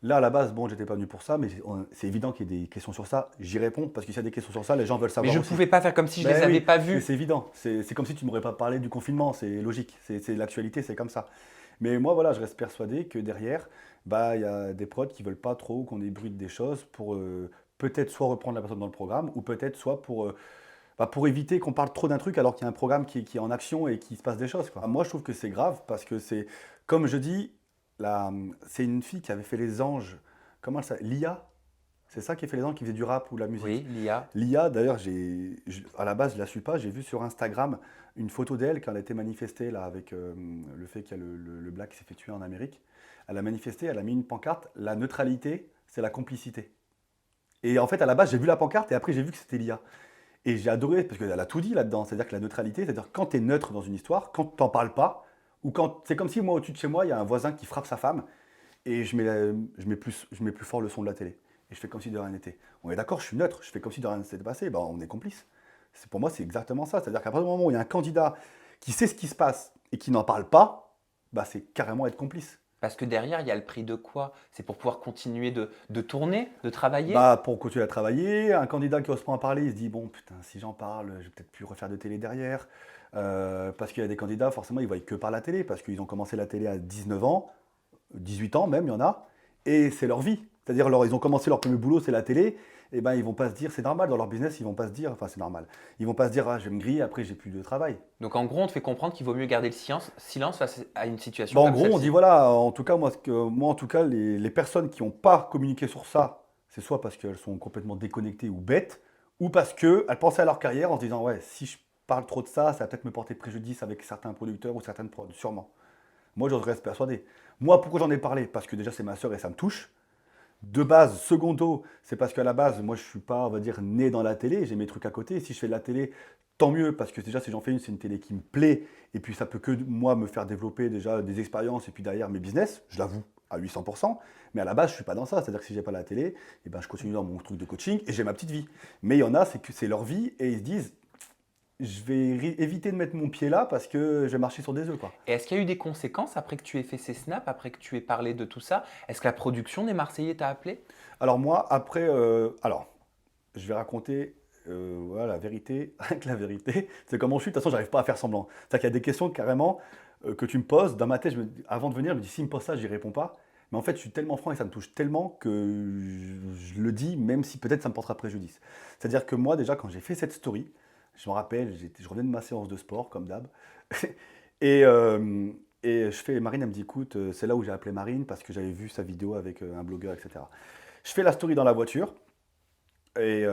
Là, à la base, bon, j'étais pas venu pour ça, mais c'est évident qu'il y ait des questions sur ça. J'y réponds parce que s'il y a des questions sur ça, les gens veulent Mais savoir je ne aussi. pouvais pas faire comme si je Ben les avais oui, pas mais vus. c'est évident. C'est comme si tu m'aurais pas parlé du confinement, c'est logique. C'est l'actualité, c'est comme ça. Mais moi, voilà, je reste persuadé que derrière, bah, il y a des prods qui veulent pas trop qu'on ébruite des choses pour peut-être soit reprendre la personne dans le programme, ou peut-être soit pour éviter qu'on parle trop d'un truc alors qu'il y a un programme qui est en action et qu'il se passe des choses, quoi. Moi, je trouve que c'est grave parce que c'est, comme je dis, c'est une fille qui avait fait Les Anges. Comment elle s'appelle? Lia? C'est ça qui fait les gens qui faisaient du rap ou la Oui, musique. l'IA. L'IA, d'ailleurs, à la base, je la suis pas. J'ai vu sur Instagram une photo d'elle quand elle était manifestée là, avec le fait qu'il y a le black qui s'est fait tuer en Amérique. Elle a manifesté, elle a mis une pancarte. La neutralité, c'est la complicité. Et en fait, à la base, j'ai vu la pancarte et après, j'ai vu que c'était l'IA. Et j'ai adoré parce qu'elle a tout dit là-dedans. C'est-à-dire que la neutralité, c'est-à-dire quand tu es neutre dans une histoire, quand tu n'en parles pas, ou quand c'est comme si moi, au-dessus de chez moi, il y a un voisin qui frappe sa femme et je mets plus fort le son de la télé. Et je fais comme si de rien n'était. On est d'accord, je suis neutre, je fais comme si de rien ne s'était passé, ben, on est complice. Pour moi, c'est exactement ça. C'est-à-dire qu'à partir du moment où il y a un candidat qui sait ce qui se passe et qui n'en parle pas, bah, c'est carrément être complice. Parce que derrière, il y a le prix de quoi? C'est pour pouvoir continuer de tourner, de travailler? Bah, pour continuer à travailler, un candidat qui n'ose pas en parler, il se dit, bon, putain, si j'en parle, je vais peut-être plus refaire de télé derrière. Parce qu'il y a des candidats, forcément, ils ne voient que par la télé, parce qu'ils ont commencé la télé à 19 ans, 18 ans même, il y en a, et c'est leur vie. C'est-à-dire, ils ont commencé leur premier boulot, c'est la télé, et ben ils vont pas se dire, c'est normal, dans leur business, ils vont pas se dire, enfin c'est normal, ils vont pas se dire, ah, je vais me griller, après j'ai plus de travail. Donc en gros, on te fait comprendre qu'il vaut mieux garder le silence face à une Bah, situation en comme gros, on dit, celle-ci. voilà, en tout cas, moi, en tout cas, les personnes qui n'ont pas communiqué sur ça, c'est soit parce qu'elles sont complètement déconnectées ou bêtes, ou parce qu'elles pensaient à leur carrière en se disant, ouais, si je parle trop de ça, ça va peut-être me porter préjudice avec certains producteurs ou certaines prods, sûrement. Moi, j'en reste persuadé. Moi, pourquoi j'en ai parlé? Parce que déjà, c'est ma sœur et ça me touche. De base, secondo, c'est parce qu'à la base, moi, je suis pas, on va dire, né dans la télé. J'ai mes trucs à côté. Si je fais de la télé, tant mieux, parce que déjà, si j'en fais une, c'est une télé qui me plaît. Et puis, ça peut que, moi, me faire développer déjà des expériences et puis derrière mes business, je l'avoue, à 800%. Mais à la base, je suis pas dans ça. C'est-à-dire que si j'ai pas la télé, eh ben, je continue dans mon truc de coaching et j'ai ma petite vie. Mais il y en a, c'est que c'est leur vie et ils se disent, je vais éviter de mettre mon pied là parce que je vais marcher sur des œufs, quoi. Et est-ce qu'il y a eu des conséquences après que tu aies fait ces snaps, après que tu aies parlé de tout ça? Est-ce que la production des Marseillais t'a appelé? Alors moi, après, je vais raconter voilà, la vérité avec la vérité. C'est comment je suis, de toute façon, j'arrive pas à faire semblant. C'est-à-dire qu'il y a des questions carrément que tu me poses, dans ma tête, avant de venir, je me dis, s'il me pose ça, j'y réponds pas. Mais en fait, je suis tellement franc et ça me touche tellement que je le dis, même si peut-être ça me portera préjudice. C'est-à-dire que moi, déjà, quand j'ai fait cette story, je me rappelle, je revenais de ma séance de sport, comme d'hab. Et, euh, et Marine, elle me dit, écoute, c'est là où j'ai appelé Marine parce que j'avais vu sa vidéo avec un blogueur, etc. Je fais la story dans la voiture et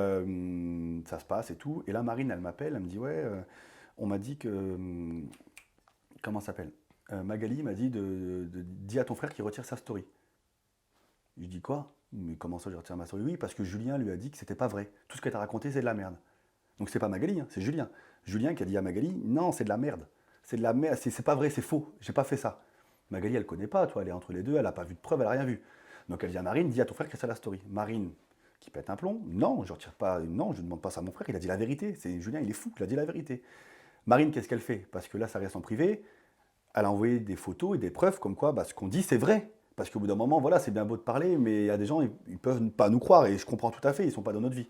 ça se passe et tout. Et là, Marine, elle m'appelle, elle me dit, ouais, on m'a dit que, comment ça s'appelle? Magali m'a dit dis à ton frère qu'il retire sa story. Je dis quoi? Mais comment ça, je retire ma story? Oui, parce que Julien lui a dit que c'était pas vrai. Tout ce que tu as raconté, c'est de la merde. Donc c'est pas Magali, hein, c'est Julien. Julien qui a dit à Magali, non, c'est de la merde. C'est de la merde, c'est pas vrai, c'est faux, j'ai pas fait ça. Magali, elle connaît pas, toi, elle est entre les deux, elle a pas vu de preuve, elle a rien vu. Donc elle dit à Marine, dis à ton frère que c'est la story. Marine, qui pète un plomb, non, je retire pas, non, je ne demande pas ça à mon frère, il a dit la vérité. C'est Julien, il est fou, il a dit la vérité. Marine, qu'est-ce qu'elle fait? Parce que là, ça reste en privé, elle a envoyé des photos et des preuves comme quoi bah, ce qu'on dit, c'est vrai. Parce qu'au bout d'un moment, voilà, c'est bien beau de parler, mais il y a des gens, ils peuvent pas nous croire, et je comprends tout à fait, ils sont pas dans notre vie.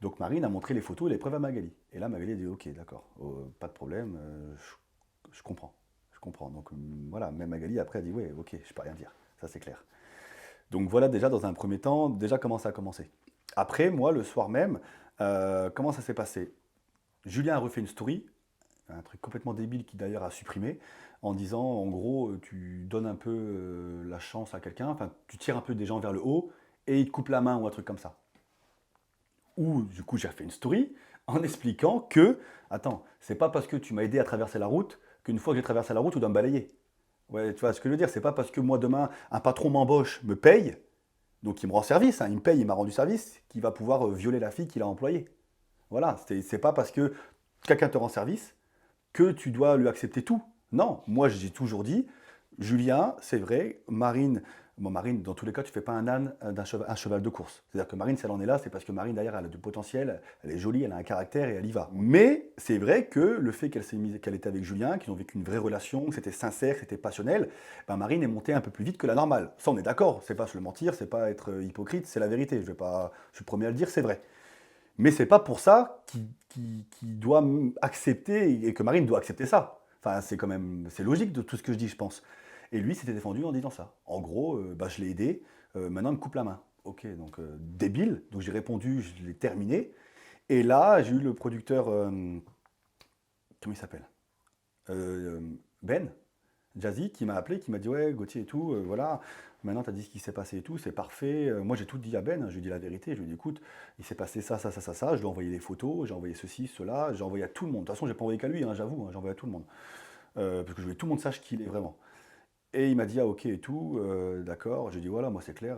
Donc Marine a montré les photos et les preuves à Magali. Et là, Magali a dit, ok, d'accord, pas de problème, je comprends. Je comprends. Donc voilà, même Magali après a dit, ouais, ok, je peux rien dire, ça c'est clair. Donc voilà déjà dans un premier temps, déjà comment ça a commencé. Après, moi, le soir même, comment ça s'est passé? Julien a refait une story, un truc complètement débile qui d'ailleurs a supprimé, en disant, en gros, tu donnes un peu la chance à quelqu'un, enfin, tu tires un peu des gens vers le haut, et il te coupe la main ou un truc comme ça. Où du coup j'ai fait une story en expliquant que, attends, c'est pas parce que tu m'as aidé à traverser la route qu'une fois que j'ai traversé la route, tu dois me balayer. Ouais, tu vois ce que je veux dire, c'est pas parce que moi demain un patron m'embauche, me paye, donc il me rend service, hein, il me paye, il m'a rendu service, qu'il va pouvoir violer la fille qu'il a employée. Voilà, c'est pas parce que quelqu'un te rend service que tu dois lui accepter tout. Non, moi j'ai toujours dit, Julien, c'est vrai, Marine, bon Marine, dans tous les cas, tu ne fais pas un âne un cheval de course. C'est-à-dire que Marine, si elle en est là, c'est parce que Marine, derrière, elle a du potentiel, elle est jolie, elle a un caractère et elle y va. Mais c'est vrai que le fait qu'elle était avec Julien, qu'ils ont vécu une vraie relation, que c'était sincère, que c'était passionnel, ben Marine est montée un peu plus vite que la normale. Ça, on est d'accord, c'est pas se le mentir, c'est pas être hypocrite, c'est la vérité. Je suis le premier à le dire, c'est vrai. Mais c'est pas pour ça qu'il doit accepter et que Marine doit accepter ça. Enfin, c'est quand même, c'est logique de tout ce que je dis, je pense. Et lui s'était défendu en disant ça. En gros, bah, je l'ai aidé, maintenant il me coupe la main. Ok, donc débile. Donc j'ai répondu, je l'ai terminé. Et là, j'ai eu le producteur, comment il s'appelle? Euh, Ben, Jazzy, qui m'a appelé, qui m'a dit ouais, Gauthier et tout, voilà. Maintenant, tu as dit ce qui s'est passé et tout, c'est parfait. Moi, j'ai tout dit à Ben, je lui ai dit la vérité. Je lui ai dit, écoute, il s'est passé ça, ça, ça, ça, ça. Je lui ai envoyé les photos, j'ai envoyé ceci, cela, j'ai envoyé à tout le monde. De toute façon, j'ai pas envoyé qu'à lui, hein, j'avoue, hein, j'ai envoyé à tout le monde. Parce que je voulais que tout le monde sache qui il est vraiment. Et il m'a dit, ah ok et tout, d'accord. J'ai dit, voilà, moi c'est clair,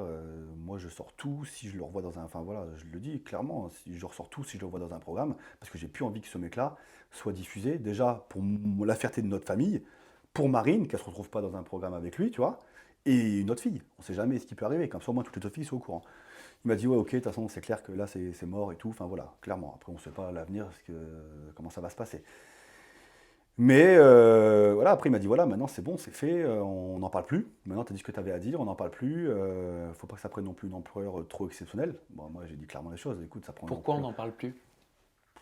moi je sors tout si je le revois dans un. Enfin voilà, je le dis clairement, si je ressors tout si je le revois dans un programme, parce que j'ai plus envie que ce mec-là soit diffusé, déjà pour la fierté de notre famille, pour Marine, qu'elle se retrouve pas dans un programme avec lui, tu vois, et une autre fille. On sait jamais ce qui peut arriver, comme ça au moins toutes les autres filles sont au courant. Il m'a dit, ouais, ok, de toute façon c'est clair que là c'est mort et tout, enfin voilà, clairement. Après on sait pas l'avenir, comment ça va se passer. Mais voilà, après il m'a dit voilà, maintenant c'est bon, c'est fait, on n'en parle plus. Maintenant tu as dit ce que tu avais à dire, on n'en parle plus. Faut pas que ça prenne non plus une ampleur trop exceptionnelle. Bon, moi j'ai dit clairement les choses. Écoute, ça prend une Pourquoi on ampleur. n'en parle plus?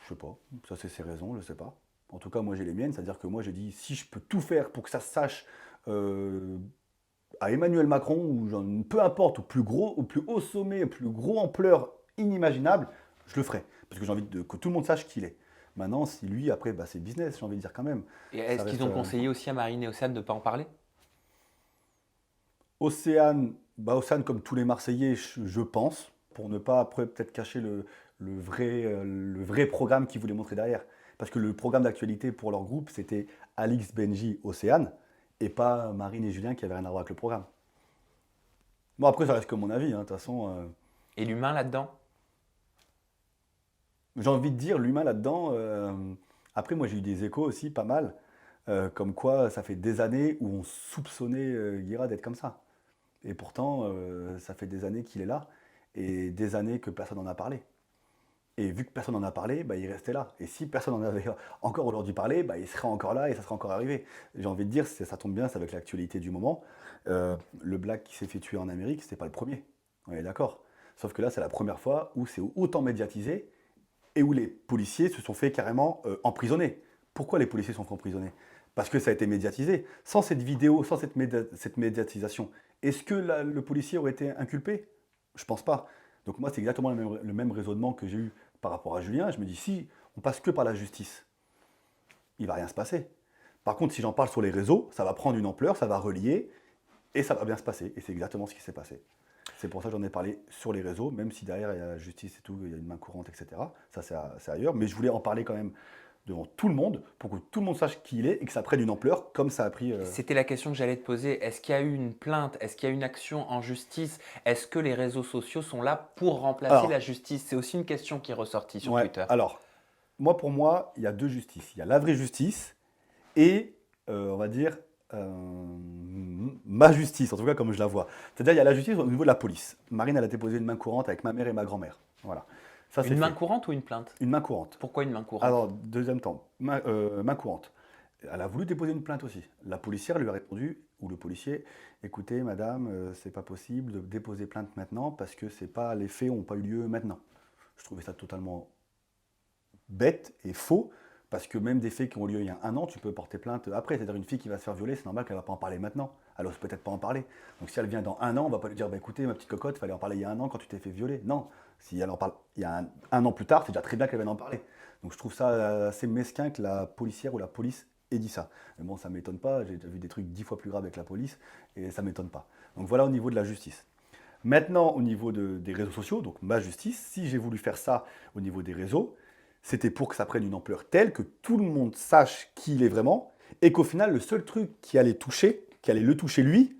Je sais pas. Ça c'est ses raisons, je sais pas. En tout cas, moi j'ai les miennes, c'est-à-dire que moi j'ai dit si je peux tout faire pour que ça se sache euh, à Emmanuel Macron ou peu importe, au plus gros, au plus haut sommet, au plus gros ampleur inimaginable, je le ferai parce que j'ai envie que tout le monde sache qui il est. Maintenant, si lui après, bah, c'est business, j'ai envie de dire quand même. Et Ça est-ce qu'ils reste. ont conseillé aussi à Marine et Océane de ne pas en parler? Océane, bah Océane comme tous les Marseillais, je pense, pour ne pas après peut-être cacher le vrai programme qu'ils voulaient montrer derrière. Parce que le programme d'actualité pour leur groupe, c'était Alix, Benji, Océane, et pas Marine et Julien qui avaient rien à voir avec le programme. Bon après ça reste que mon avis, hein, de toute façon. Et l'humain là-dedans? J'ai envie de dire, l'humain là-dedans, après moi j'ai eu des échos aussi, pas mal, comme quoi ça fait des années où on soupçonnait Guira d'être comme ça. Et pourtant, ça fait des années qu'il est là, et des années que personne n'en a parlé. Et vu que personne n'en a parlé, bah, il restait là. Et si personne n'en avait encore aujourd'hui parlé, bah, il serait encore là et ça serait encore arrivé. J'ai envie de dire, ça tombe bien, c'est avec l'actualité du moment. Le black qui s'est fait tuer en Amérique, c'était pas le premier. On est d'accord. Sauf que là, c'est la première fois où c'est autant médiatisé et où les policiers se sont fait carrément emprisonner. Pourquoi les policiers sont fait emprisonner? Parce que ça a été médiatisé. Sans cette vidéo, sans cette médiatisation, est-ce que le policier aurait été inculpé? Je pense pas. Donc moi, c'est exactement le même raisonnement que j'ai eu par rapport à Julien. Je me dis, si on passe que par la justice, il va rien se passer. Par contre, si j'en parle sur les réseaux, ça va prendre une ampleur, ça va relier, et ça va bien se passer. Et c'est exactement ce qui s'est passé. C'est pour ça que j'en ai parlé sur les réseaux, même si derrière il y a la justice et tout, il y a une main courante, etc. Ça, c'est ailleurs. Mais je voulais en parler quand même devant tout le monde, pour que tout le monde sache qui il est et que ça prenne une ampleur comme ça a pris. C'était la question que j'allais te poser. Est-ce qu'il y a eu une plainte? Est-ce qu'il y a eu une action en justice? Est-ce que les réseaux sociaux sont là pour remplacer la Alors, justice? C'est aussi une question qui est ressortie sur ouais, Twitter. alors, pour moi, il y a deux justices. Il y a la vraie justice et, on va dire, ma justice, en tout cas comme je la vois. C'est-à-dire, il y a la justice au niveau de la police. Marine, elle a déposé une main courante avec ma mère et ma grand-mère. Voilà. Ça, c'est Une main fait. courante ou une plainte? Une main courante. Pourquoi une main courante? Alors, deuxième temps, main courante. Elle a voulu déposer une plainte aussi. La policière lui a répondu, ou le policier, écoutez, madame, c'est pas possible de déposer plainte maintenant parce que c'est pas, les faits n'ont pas eu lieu maintenant. Je trouvais ça totalement bête et faux, parce que même des faits qui ont lieu il y a un an, tu peux porter plainte après. C'est-à-dire une fille qui va se faire violer, c'est normal qu'elle ne va pas en parler maintenant. Elle n'ose peut-être pas en parler. Donc si elle vient dans un an, on ne va pas lui dire, bah, écoutez, ma petite cocotte, il fallait en parler il y a un an quand tu t'es fait violer. Non, si elle en parle il y a un an plus tard, c'est déjà très bien qu'elle vienne en parler. Donc je trouve ça assez mesquin que la policière ou la police ait dit ça. Mais bon, ça ne m'étonne pas, j'ai déjà vu des trucs 10 fois plus graves avec la police, et ça ne m'étonne pas. Donc voilà au niveau de la justice. Maintenant, au niveau des réseaux sociaux, donc ma justice, si j'ai voulu faire ça au niveau des réseaux, c'était pour que ça prenne une ampleur telle que tout le monde sache qui il est vraiment, et qu'au final, le seul truc qui allait le toucher lui,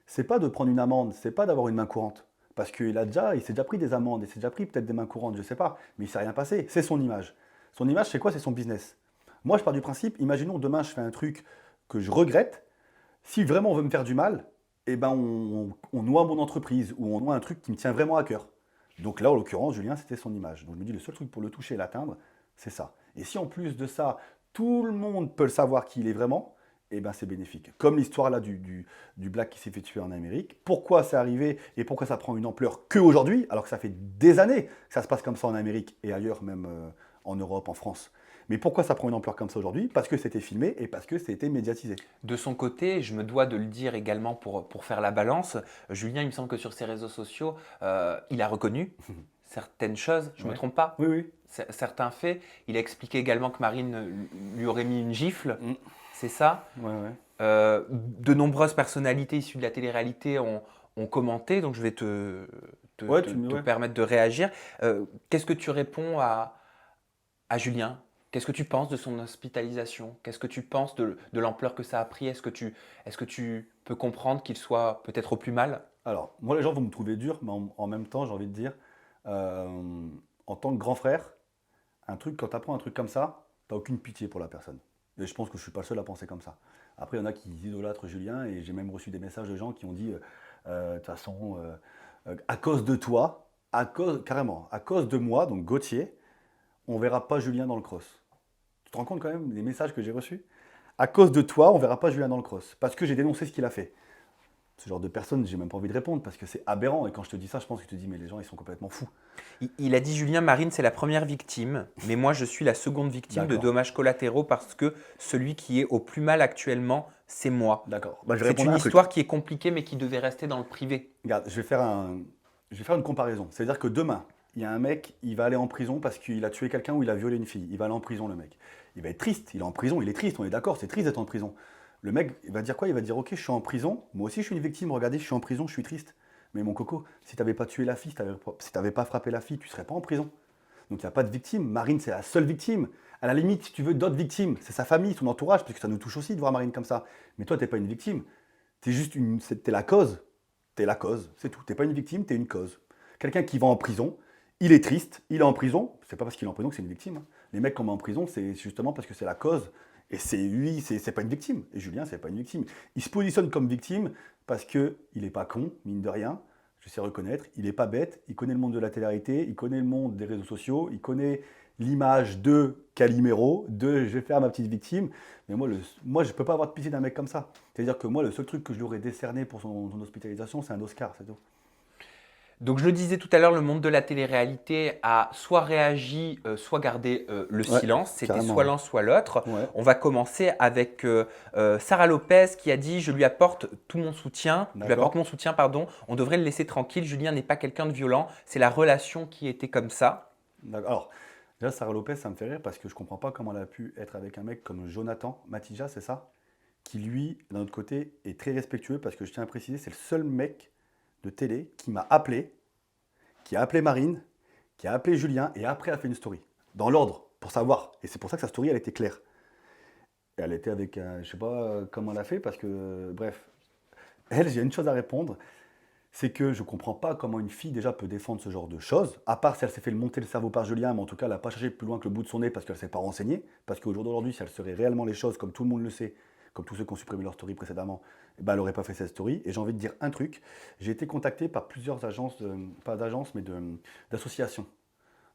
c'est pas de prendre une amende, c'est pas d'avoir une main courante. Parce il s'est déjà pris des amendes, il s'est déjà pris peut-être des mains courantes, je sais pas, mais il s'est rien passé. C'est son image. Son image, c'est quoi? C'est son business. Moi, je pars du principe, imaginons demain, je fais un truc que je regrette. Si vraiment on veut me faire du mal, eh ben on noie mon entreprise ou on noie un truc qui me tient vraiment à cœur. Donc là, en l'occurrence, Julien, c'était son image. Donc je me dis, le seul truc pour le toucher et l'atteindre, c'est ça. Et si en plus de ça, tout le monde peut le savoir qui il est vraiment, eh ben c'est bénéfique. Comme l'histoire là du black qui s'est fait tuer en Amérique. Pourquoi c'est arrivé et pourquoi ça prend une ampleur qu'aujourd'hui, alors que ça fait des années que ça se passe comme ça en Amérique et ailleurs, même en Europe, en France. Mais pourquoi ça prend une ampleur comme ça aujourd'hui? Parce que c'était filmé et parce que c'était médiatisé. De son côté, je me dois de le dire également pour faire la balance, Julien, il me semble que sur ses réseaux sociaux, il a reconnu certaines choses, je ne me Ouais. trompe pas, Oui, oui. certains faits. Il a expliqué également que Marine lui aurait mis une gifle, Mm. c'est ça. Ouais, ouais. De nombreuses personnalités issues de la télé-réalité ont commenté, donc je vais Ouais, te ouais. permettre de réagir. Qu'est-ce que tu réponds à Julien? Qu'est-ce que tu penses de son hospitalisation? Qu'est-ce que tu penses de l'ampleur que ça a pris? Est-ce que tu peux comprendre qu'il soit peut-être au plus mal? Alors, moi, les gens vont me trouver dur, mais en même temps, j'ai envie de dire, euh, en tant que grand frère, quand tu apprends un truc comme ça, t'as aucune pitié pour la personne. Et je pense que je suis pas le seul à penser comme ça. Après, il y en a qui idolâtrent Julien, et j'ai même reçu des messages de gens qui ont dit, de toute façon, à cause de toi, carrément, à cause de moi, donc Gauthier, on verra pas Julien dans le cross. Tu te rends compte quand même des messages que j'ai reçus? À cause de toi, on verra pas Julien dans le cross, parce que j'ai dénoncé ce qu'il a fait. Ce genre de personne, j'ai même pas envie de répondre parce que c'est aberrant. Et quand je te dis ça, je pense que tu te dis, mais les gens, ils sont complètement fous. Il a dit Julien Marine, c'est la première victime, mais moi je suis la seconde victime de D'accord, dommages collatéraux parce que celui qui est au plus mal actuellement, c'est moi. d'accord. Bah, je vais C'est répondre une à un truc. histoire qui est compliquée mais qui devait rester dans le privé. Regarde, je vais faire une comparaison. C'est-à-dire que demain, il y a un mec, il va aller en prison parce qu'il a tué quelqu'un ou il a violé une fille. Il va aller en prison, le mec. Il va être triste. Il est en prison, il est triste, on est d'accord, c'est triste d'être en prison. Le mec, il va dire quoi? Il va dire, ok, je suis en prison. Moi aussi, je suis une victime. Regardez, je suis en prison, je suis triste. Mais mon coco, si t'avais pas tué la fille, si t'avais pas frappé la fille, tu serais pas en prison. Donc il n'y a pas de victime. Marine, c'est la seule victime. À la limite, si tu veux d'autres victimes, c'est sa famille, son entourage, parce que ça nous touche aussi de voir Marine comme ça. Mais toi, t'es pas une victime. T'es la cause. T'es la cause, c'est tout. T'es pas une victime, t'es une cause. Quelqu'un qui va en prison, il est triste, il est en prison. C'est pas parce qu'il est en prison que c'est une victime, hein. Les mecs qu'on met en prison, c'est justement parce que c'est la cause. Et c'est lui, c'est pas une victime. Et Julien, c'est pas une victime. Il se positionne comme victime parce que il est pas con, mine de rien. Je sais reconnaître. Il est pas bête. Il connaît le monde de la télé-réalité. Il connaît le monde des réseaux sociaux. Il connaît l'image de Calimero, de je vais faire ma petite victime. Mais moi je ne peux pas avoir de pitié d'un mec comme ça. C'est-à-dire que moi, le seul truc que je lui aurais décerné pour son hospitalisation, c'est un Oscar, c'est tout. Donc je le disais tout à l'heure, le monde de la télé-réalité a soit réagi, soit gardé le Ouais, silence. C'était soit carrément. l'un, soit l'autre. Ouais, On va commencer avec Sarah Lopez qui a dit « Je lui apporte tout mon soutien, je lui apporte d'accord. mon soutien, pardon. On devrait le laisser tranquille. Julien n'est pas quelqu'un de violent. C'est la relation qui était comme ça. » D'accord. Alors, déjà, Sarah Lopez, ça me fait rire parce que je comprends pas comment elle a pu être avec un mec comme Jonathan Matija, c'est ça? Qui lui, d'un autre côté, est très respectueux parce que je tiens à préciser, c'est le seul mec de télé qui m'a appelé, qui a appelé Marine, qui a appelé Julien et après a fait une story. Dans l'ordre, pour savoir. Et c'est pour ça que sa story, elle était claire. Et elle était avec un, je sais pas comment elle a fait parce que, bref. Elle, j'ai une chose à répondre, c'est que je ne comprends pas comment une fille déjà peut défendre ce genre de choses, à part si elle s'est fait monter le cerveau par Julien, mais en tout cas, elle n'a pas cherché plus loin que le bout de son nez parce qu'elle ne s'est pas renseignée. Parce qu'au jour d'aujourd'hui, si elle serait réellement les choses, comme tout le monde le sait, comme tous ceux qui ont supprimé leur story précédemment, eh ben, elle n'aurait pas fait cette story. Et j'ai envie de dire un truc, j'ai été contacté par plusieurs agences, pas d'agences, mais d'associations,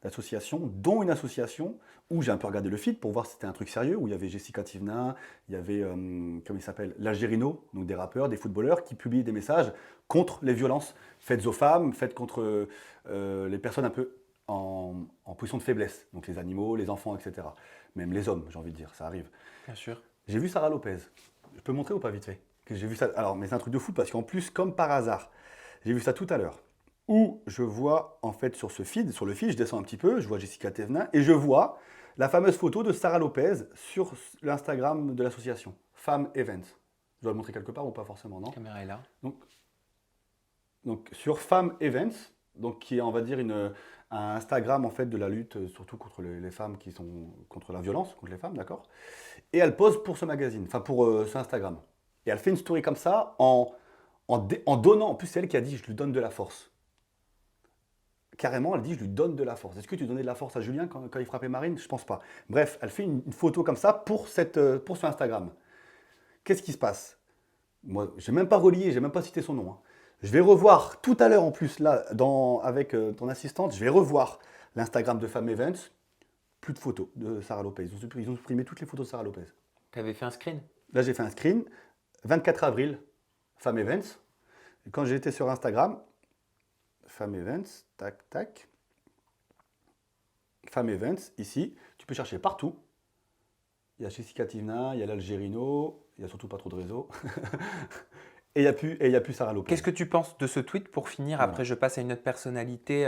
dont une association où j'ai un peu regardé le feed pour voir si c'était un truc sérieux, où il y avait Jessica Tivna, il y avait, comment il s'appelle, l'Algérino, donc des rappeurs, des footballeurs, qui publiaient des messages contre les violences faites aux femmes, faites contre les personnes un peu en position de faiblesse, donc les animaux, les enfants, etc. Même les hommes, j'ai envie de dire, ça arrive. Bien sûr. J'ai vu Sarah Lopez. Je peux montrer ou pas vite fait? Que j'ai vu ça. Alors, mais c'est un truc de fou parce qu'en plus, comme par hasard, j'ai vu ça tout à l'heure. Où je vois en fait sur ce feed, sur le feed, je descends un petit peu, je vois Jessica Thévenin et je vois la fameuse photo de Sarah Lopez sur l'Instagram de l'association Femmes Events. Je dois le montrer quelque part ou pas forcément, non? La caméra est là. Donc sur Femmes Events, donc qui est on va dire un Instagram en fait de la lutte surtout contre les femmes qui sont contre la violence contre les femmes, d'accord? Et elle pose pour ce magazine, enfin pour ce Instagram. Et elle fait une story comme ça en donnant, en plus c'est elle qui a dit je lui donne de la force. Carrément, elle dit je lui donne de la force. Est-ce que tu donnais de la force à Julien quand il frappait Marine? Je pense pas. Bref, elle fait une photo comme ça pour ce Instagram. Qu'est-ce qui se passe? Moi, j'ai même pas relié, j'ai même pas cité son nom, hein. Je vais revoir tout à l'heure en plus, là, avec ton assistante, je vais revoir l'Instagram de Femme Events. Plus de photos de Sarah Lopez. Ils ont supprimé toutes les photos de Sarah Lopez. Tu avais fait un screen? Là, j'ai fait un screen. 24 avril, Femme Events. Et quand j'étais sur Instagram, Femme Events, tac, tac. Femme Events, ici, tu peux chercher partout. Il y a Jessica Tivna, il y a l'Algérino, il n'y a surtout pas trop de réseau. Et il y a plus Sarah Lopez. Qu'est-ce que tu penses de ce tweet pour finir? Voilà. Après, je passe à une autre personnalité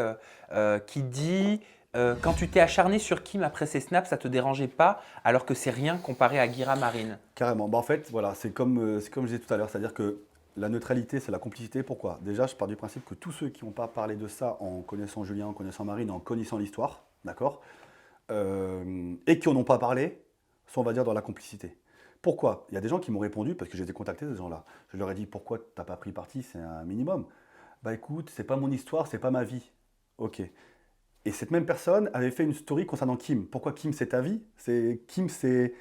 qui dit quand tu t'es acharné sur Kim après ses snaps, ça te dérangeait pas, alors que c'est rien comparé à Guira Marine. Carrément. Bah, en fait, voilà, c'est comme je disais tout à l'heure, c'est-à-dire que La neutralité, c'est la complicité. Pourquoi? Déjà, je pars du principe que tous ceux qui n'ont pas parlé de ça en connaissant Julien, en connaissant Marine, en connaissant l'histoire, d'accord, et qui n'en ont pas parlé, sont, on va dire, dans la complicité. Pourquoi? Il y a des gens qui m'ont répondu, parce que j'ai été contacté, ces gens-là. Je leur ai dit, pourquoi tu n'as pas pris parti? C'est un minimum. Bah écoute, c'est pas mon histoire, c'est pas ma vie. Ok. Et cette même personne avait fait une story concernant Kim. Pourquoi Kim, c'est ta vie? Kim, c'est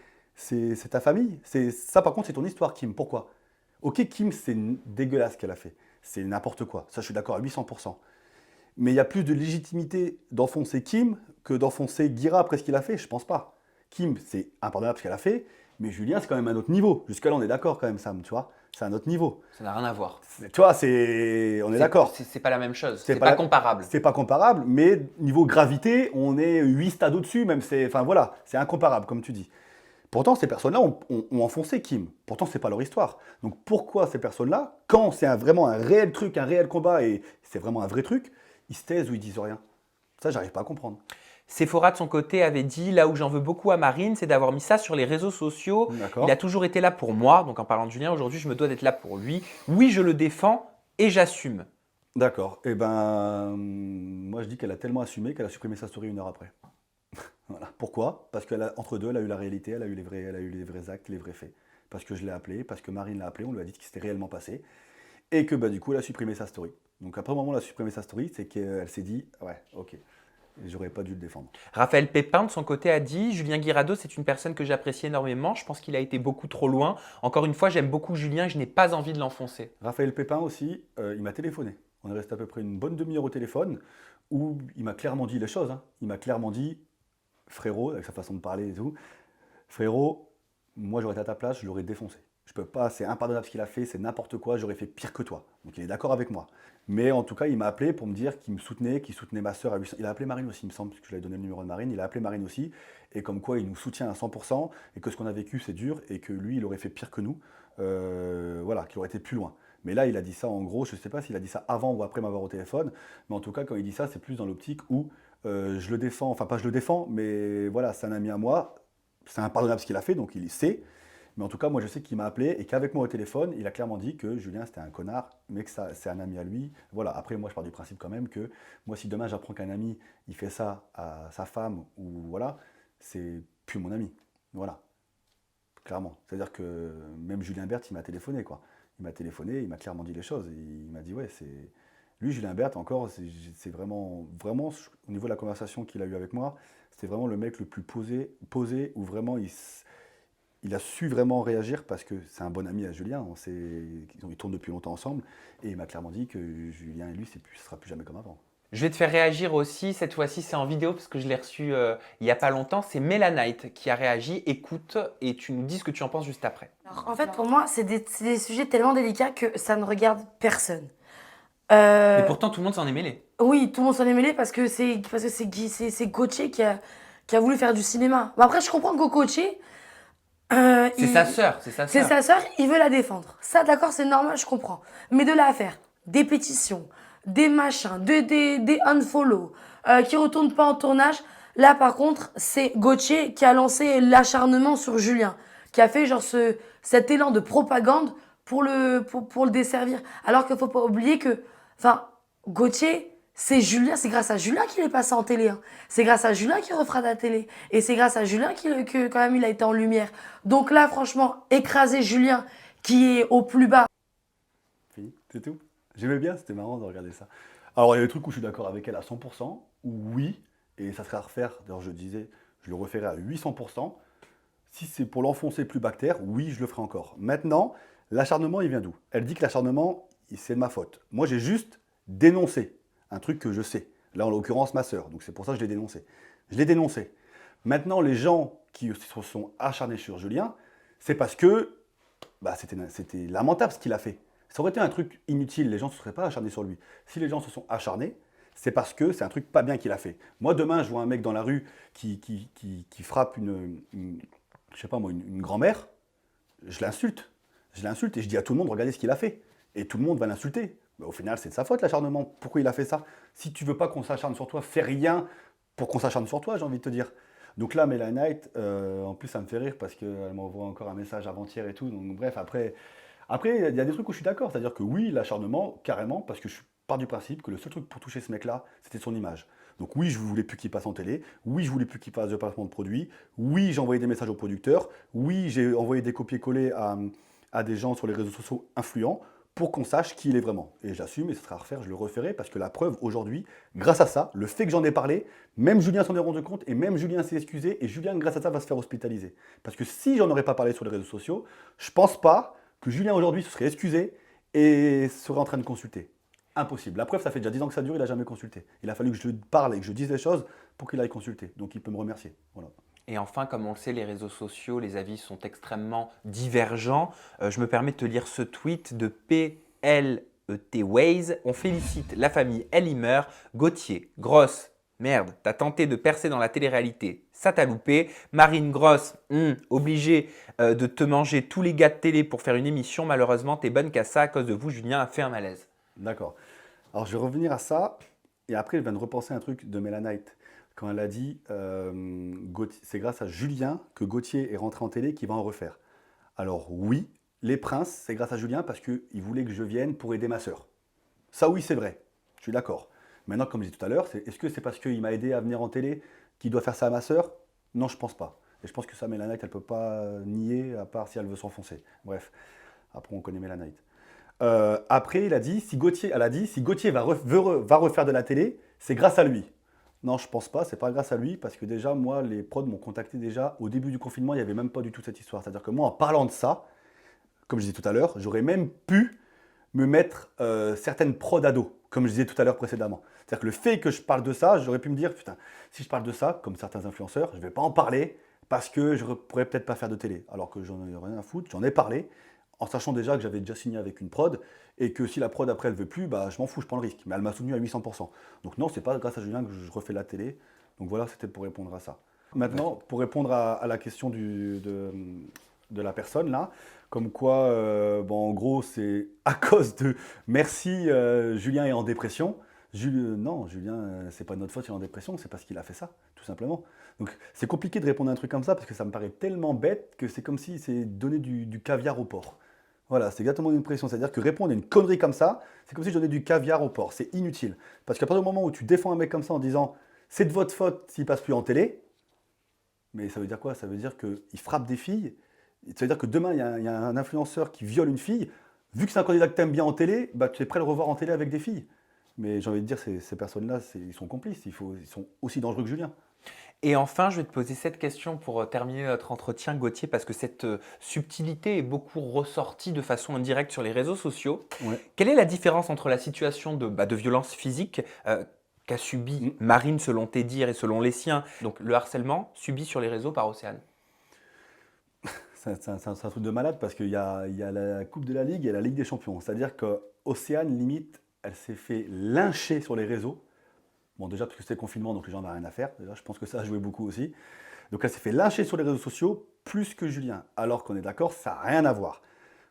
ta famille. Ça, par contre, c'est ton histoire, Kim. Pourquoi? Ok, Kim, c'est dégueulasse ce qu'elle a fait. C'est n'importe quoi. Ça, je suis d'accord à 800%. Mais il y a plus de légitimité d'enfoncer Kim que d'enfoncer Guira après ce qu'il a fait. Je pense pas. Kim, c'est impardonnable ce qu'elle a fait. Mais Julien, c'est quand même un autre niveau. Jusque-là, on est d'accord quand même, Sam, tu vois. C'est un autre niveau. Ça n'a rien à voir. Tu vois, on est d'accord. C'est pas la même chose. C'est pas comparable. C'est pas comparable, mais niveau gravité, on est 8 stades au-dessus, même. Enfin voilà, c'est incomparable, comme tu dis. Pourtant, ces personnes-là ont enfoncé Kim. Pourtant, c'est pas leur histoire. Donc pourquoi ces personnes-là, quand c'est vraiment un réel truc, un réel combat, et c'est vraiment un vrai truc, ils se taisent ou ils disent rien? Ça, j'arrive pas à comprendre. Sephora, de son côté, avait dit « Là où j'en veux beaucoup à Marine, c'est d'avoir mis ça sur les réseaux sociaux. Il a toujours été là pour moi. » Donc en parlant de Julien, aujourd'hui, je me dois d'être là pour lui. Oui, je le défends et j'assume. D'accord. Eh ben, moi, je dis qu'elle a tellement assumé qu'elle a supprimé sa story 1 heure après. Voilà. Pourquoi? Parce qu'entre deux, elle a eu la réalité, elle a eu les vrais actes, les vrais faits. Parce que je l'ai appelé, parce que Marine l'a appelé, on lui a dit ce qui s'était réellement passé. Et que bah, du coup, elle a supprimé sa story. Donc après, au moment où elle a supprimé sa story, c'est qu'elle s'est dit « Ouais, ok. » J'aurais pas dû le défendre. Raphaël Pépin, de son côté, a dit « Julien Guirado, c'est une personne que j'apprécie énormément. Je pense qu'il a été beaucoup trop loin. Encore une fois, j'aime beaucoup Julien et je n'ai pas envie de l'enfoncer. » Raphaël Pépin aussi, il m'a téléphoné. On est resté à peu près une bonne demi-heure au téléphone où il m'a clairement dit les choses. Hein. Il m'a clairement dit « Frérot », avec sa façon de parler et tout, « Frérot, moi j'aurais été à ta place, je l'aurais défoncé. Je peux pas, c'est impardonnable ce qu'il a fait, c'est n'importe quoi, j'aurais fait pire que toi. » Donc il est d'accord avec moi. Mais en tout cas, il m'a appelé pour me dire qu'il me soutenait, qu'il soutenait ma soeur à 800. Il a appelé Marine aussi, il me semble, parce que je lui ai donné le numéro de Marine. Il a appelé Marine aussi, et comme quoi il nous soutient à 100%, et que ce qu'on a vécu, c'est dur, et que lui, il aurait fait pire que nous. Voilà, qu'il aurait été plus loin. Mais là, il a dit ça en gros, je ne sais pas s'il a dit ça avant ou après m'avoir au téléphone, mais en tout cas, quand il dit ça, c'est plus dans l'optique où je le défends, enfin pas je le défends, mais voilà, c'est un ami à moi, c'est impardonnable ce qu'il a fait, donc il sait. Mais en tout cas, moi, je sais qu'il m'a appelé et qu'avec moi au téléphone, il a clairement dit que Julien, c'était un connard, mais que c'est un ami à lui. Voilà. Après, moi, je pars du principe quand même que moi, si demain, j'apprends qu'un ami, il fait ça à sa femme, ou voilà, c'est plus mon ami. Voilà. Clairement. C'est-à-dire que même Julien Berthe, il m'a téléphoné, quoi. Il m'a téléphoné, il m'a clairement dit les choses. Et il m'a dit, ouais, c'est... Lui, Julien Berthe, encore, c'est vraiment, vraiment, au niveau de la conversation qu'il a eue avec moi, c'était vraiment le mec le plus posé où vraiment il a su vraiment réagir parce que c'est un bon ami à Julien, ils tournent depuis longtemps ensemble, et il m'a clairement dit que Julien et lui, ce ne sera plus jamais comme avant. Je vais te faire réagir aussi, cette fois-ci c'est en vidéo parce que je l'ai reçu il n'y a pas longtemps, c'est Mélanite qui a réagi, écoute et tu nous dis ce que tu en penses juste après. Alors, en fait pour moi c'est des sujets tellement délicats que ça ne regarde personne. Et pourtant tout le monde s'en est mêlé. Oui, tout le monde s'en est mêlé parce que c'est Gauthier qui a voulu faire du cinéma. Bon, après je comprends que Gauthier... c'est sa sœur, c'est sa sœur, il veut la défendre. Ça, d'accord, c'est normal, je comprends. Mais de là à faire des pétitions, des machins, des unfollow, qui retournent pas en tournage, là, par contre, c'est Gauthier qui a lancé l'acharnement sur Julien, qui a fait genre cet élan de propagande pour le desservir. Alors qu'il faut pas oublier que, enfin, Gauthier... C'est Julien, c'est grâce à Julien qu'il est passé en télé. Hein. C'est grâce à Julien qu'il refera de la télé. Et c'est grâce à Julien que quand même il a été en lumière. Donc là, franchement, écraser Julien qui est au plus bas. Fini, c'est tout. J'aimais bien, c'était marrant de regarder ça. Alors il y a des trucs où je suis d'accord avec elle à 100%, où oui, et ça serait à refaire. D'ailleurs je disais, je le referai à 800%. Si c'est pour l'enfoncer plus bactère, oui, je le ferai encore. Maintenant, l'acharnement, il vient d'où? Elle dit que l'acharnement, c'est de ma faute. Moi, j'ai juste dénoncé un truc que je sais. Là, en l'occurrence, ma sœur. Donc, c'est pour ça que je l'ai dénoncé. Je l'ai dénoncé. Maintenant, les gens qui se sont acharnés sur Julien, c'est parce que bah, c'était lamentable ce qu'il a fait. Ça aurait été un truc inutile, les gens ne se seraient pas acharnés sur lui. Si les gens se sont acharnés, c'est parce que c'est un truc pas bien qu'il a fait. Moi, demain, je vois un mec dans la rue qui frappe je sais pas moi, une grand-mère, je l'insulte. Je l'insulte et je dis à tout le monde, regardez ce qu'il a fait. Et tout le monde va l'insulter. Mais au final, c'est de sa faute l'acharnement. Pourquoi il a fait ça? Si tu veux pas qu'on s'acharne sur toi, fais rien pour qu'on s'acharne sur toi, j'ai envie de te dire. Donc là, Mélanite, en plus, ça me fait rire parce qu'elle m'envoie encore un message avant-hier et tout. Donc bref, après Après, il y a des trucs où je suis d'accord. C'est-à-dire que oui, l'acharnement, carrément, parce que je pars du principe que le seul truc pour toucher ce mec-là, c'était son image. Donc oui, je voulais plus qu'il passe en télé. Oui, je voulais plus qu'il fasse de placement de produits. Oui, j'ai envoyé des messages aux producteurs. Oui, j'ai envoyé des copier-coller à des gens sur les réseaux sociaux influents pour qu'on sache qui il est vraiment. Et j'assume, et ce sera à refaire, je le referai, parce que la preuve, aujourd'hui, grâce à ça, le fait que j'en ai parlé, même Julien s'en est rendu compte, et même Julien s'est excusé, et Julien, grâce à ça, va se faire hospitaliser. Parce que si j'en aurais pas parlé sur les réseaux sociaux, je pense pas que Julien, aujourd'hui, se serait excusé et serait en train de consulter. Impossible. La preuve, ça fait déjà 10 ans que ça dure, il n'a jamais consulté. Il a fallu que je parle et que je dise les choses pour qu'il aille consulter. Donc il peut me remercier. Voilà. Et enfin, comme on le sait, les réseaux sociaux, les avis sont extrêmement divergents. Je me permets de te lire ce tweet de PLET Waze. On félicite la famille Ellimer. Gauthier, grosse, merde, t'as tenté de percer dans la télé-réalité, ça t'a loupé. Marine Grosse, obligée de te manger tous les gars de télé pour faire une émission. Malheureusement, t'es bonne qu'à ça. À cause de vous, Julien a fait un malaise. D'accord. Alors je vais revenir à ça. Et après, je viens de repenser un truc de Mélanite. Quand elle a dit, c'est grâce à Julien que Gauthier est rentré en télé qu'il va en refaire. Alors oui, Les Princes, c'est grâce à Julien parce qu'il voulait que je vienne pour aider ma sœur. Ça oui, c'est vrai. Je suis d'accord. Maintenant, comme je disais tout à l'heure, est-ce que c'est parce qu'il m'a aidé à venir en télé qu'il doit faire ça à ma sœur? Non, je pense pas. Et je pense que ça, Mélanite, elle ne peut pas nier, à part si elle veut s'enfoncer. Bref, après on connaît Mélanite. Après, elle a dit, si Gauthier va refaire de la télé, c'est grâce à lui. Non, je pense pas, c'est pas grâce à lui, parce que déjà, moi, les prods m'ont contacté déjà au début du confinement, il n'y avait même pas du tout cette histoire. C'est-à-dire que moi, en parlant de ça, comme je disais tout à l'heure, j'aurais même pu me mettre certaines prods à dos, comme je disais tout à l'heure précédemment. C'est-à-dire que le fait que je parle de ça, j'aurais pu me dire, putain, si je parle de ça, comme certains influenceurs, je ne vais pas en parler, parce que je ne pourrais peut-être pas faire de télé. Alors que j'en ai rien à foutre, j'en ai parlé, en sachant déjà que j'avais déjà signé avec une prod, et que si la prod après elle veut plus, bah, je m'en fous, je prends le risque. Mais elle m'a soutenu à 800%. Donc non, c'est pas grâce à Julien que je refais la télé. Donc voilà, c'était pour répondre à ça. Maintenant, pour répondre à la question de la personne là, comme quoi, bon, en gros, c'est à cause de merci, Julien est en dépression. Non, Julien, c'est pas de notre faute, il est en dépression, c'est parce qu'il a fait ça, tout simplement. Donc c'est compliqué de répondre à un truc comme ça parce que ça me paraît tellement bête que c'est comme si c'est donner du caviar au porc. Voilà, c'est exactement une impression. C'est-à-dire que répondre à une connerie comme ça, c'est comme si je donnais du caviar au porc. C'est inutile. Parce qu'à partir du moment où tu défends un mec comme ça en disant c'est de votre faute s'il passe plus en télé, mais ça veut dire quoi? Ça veut dire qu'il frappe des filles. Ça veut dire que demain, il y a un influenceur qui viole une fille. Vu que c'est un candidat que tu aimes bien en télé, bah, tu es prêt à le revoir en télé avec des filles. Mais j'ai envie de dire, ces personnes-là, ils sont complices. Ils sont aussi dangereux que Julien. Et enfin, je vais te poser cette question pour terminer notre entretien, Gauthier, parce que cette subtilité est beaucoup ressortie de façon indirecte sur les réseaux sociaux. Ouais. Quelle est la différence entre la situation de violence physique qu'a subi Marine selon tes dires et selon les siens, donc le harcèlement subi sur les réseaux par Océane? C'est un truc de malade parce qu'il y a la Coupe de la Ligue et la Ligue des Champions. C'est-à-dire qu'Océane, limite, elle s'est fait lyncher sur les réseaux. Bon, déjà parce que c'était le confinement, donc les gens n'avaient rien à faire. Déjà, je pense que ça a joué beaucoup aussi. Donc elle s'est fait lyncher sur les réseaux sociaux plus que Julien. Alors qu'on est d'accord, ça n'a rien à voir.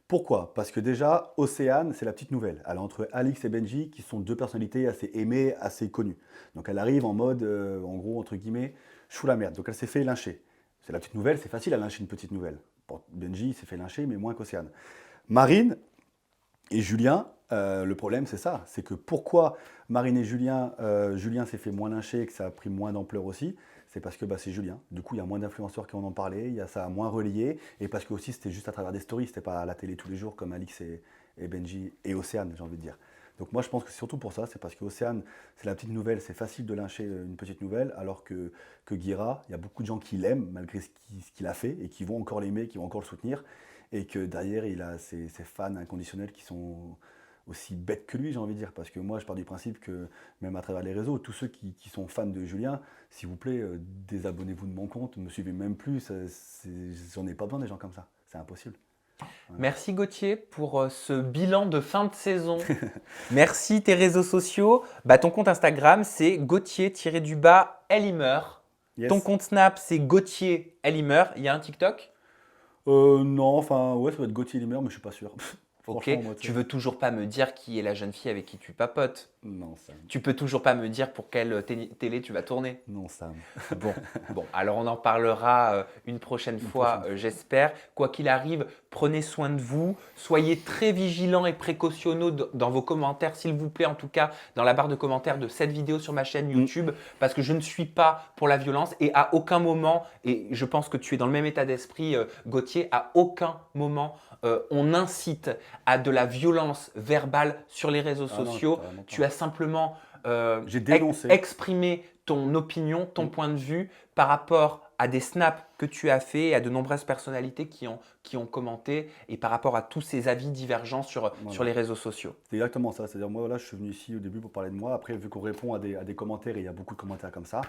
Pourquoi? Parce que déjà, Océane, c'est la petite nouvelle. Elle est entre Alix et Benji, qui sont deux personnalités assez aimées, assez connues. Donc elle arrive en mode, en gros, entre guillemets, chou la merde. Donc elle s'est fait lyncher. C'est la petite nouvelle, c'est facile à lyncher une petite nouvelle. Bon, Benji s'est fait lyncher, mais moins qu'Océane. Marine et Julien, le problème c'est ça, c'est que pourquoi Marine et Julien, Julien s'est fait moins lyncher et que ça a pris moins d'ampleur aussi, c'est parce que c'est Julien. Du coup, il y a moins d'influenceurs qui en ont parlé, ça a moins relayé, et parce que aussi c'était juste à travers des stories, c'était pas à la télé tous les jours comme Alix et Benji et Océane, j'ai envie de dire. Donc moi je pense que c'est surtout pour ça, c'est parce que Océane, c'est la petite nouvelle, c'est facile de lyncher une petite nouvelle, alors que Guira, il y a beaucoup de gens qui l'aiment malgré ce qu'il a fait, et qui vont encore l'aimer, qui vont encore le soutenir, et que derrière il a ses fans inconditionnels qui sont aussi bêtes que lui, j'ai envie de dire, parce que moi je pars du principe que même à travers les réseaux, tous ceux qui sont fans de Julien, s'il vous plaît, désabonnez-vous de mon compte, ne me suivez même plus, j'en ai pas besoin des gens comme ça, c'est impossible. Ouais. Merci Gauthier pour ce bilan de fin de saison. Merci tes réseaux sociaux. Ton compte Instagram c'est Gauthier-Elimer. Yes. Ton compte Snap c'est Gauthier Elimer. Il y a un TikTok? Non, enfin ouais, ça va être Gauthier Elimer, mais je suis pas sûr. Ok, Franchement, moi, tu veux toujours pas me dire qui est la jeune fille avec qui tu papotes. Non, Sam. Tu peux toujours pas me dire pour quelle télé tu vas tourner. Non, Sam. Bon, alors on en parlera une prochaine fois, j'espère. Quoi qu'il arrive, prenez soin de vous, soyez très vigilants et précautionneux dans vos commentaires, s'il vous plaît, en tout cas dans la barre de commentaires de cette vidéo sur ma chaîne YouTube, parce que je ne suis pas pour la violence et à aucun moment, et je pense que tu es dans le même état d'esprit, Gauthier, à aucun moment on incite à de la violence verbale sur les réseaux sociaux. carrément pas. Tu as simplement J'ai dénoncé. exprimé ton opinion, ton point de vue par rapport à des snaps que tu as fait et à de nombreuses personnalités qui ont commenté et par rapport à tous ces avis divergents sur les réseaux sociaux. C'est exactement ça. C'est-à-dire, moi, voilà, je suis venu ici au début pour parler de moi. Après, vu qu'on répond à des commentaires, et il y a beaucoup de commentaires comme ça,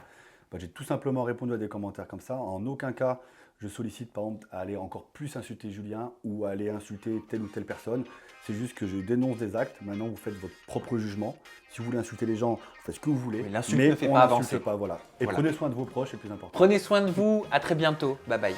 bah, j'ai tout simplement répondu à des commentaires comme ça. En aucun cas, je sollicite, par exemple, à aller encore plus insulter Julien ou à aller insulter telle ou telle personne. C'est juste que je dénonce des actes. Maintenant, vous faites votre propre jugement. Si vous voulez insulter les gens, vous faites ce que vous voulez. Mais l'insulte ne fait pas avancer. Pas, voilà. Et Voilà. prenez soin de vos proches, c'est le plus important. Prenez soin de vous. À très bientôt. Bye bye.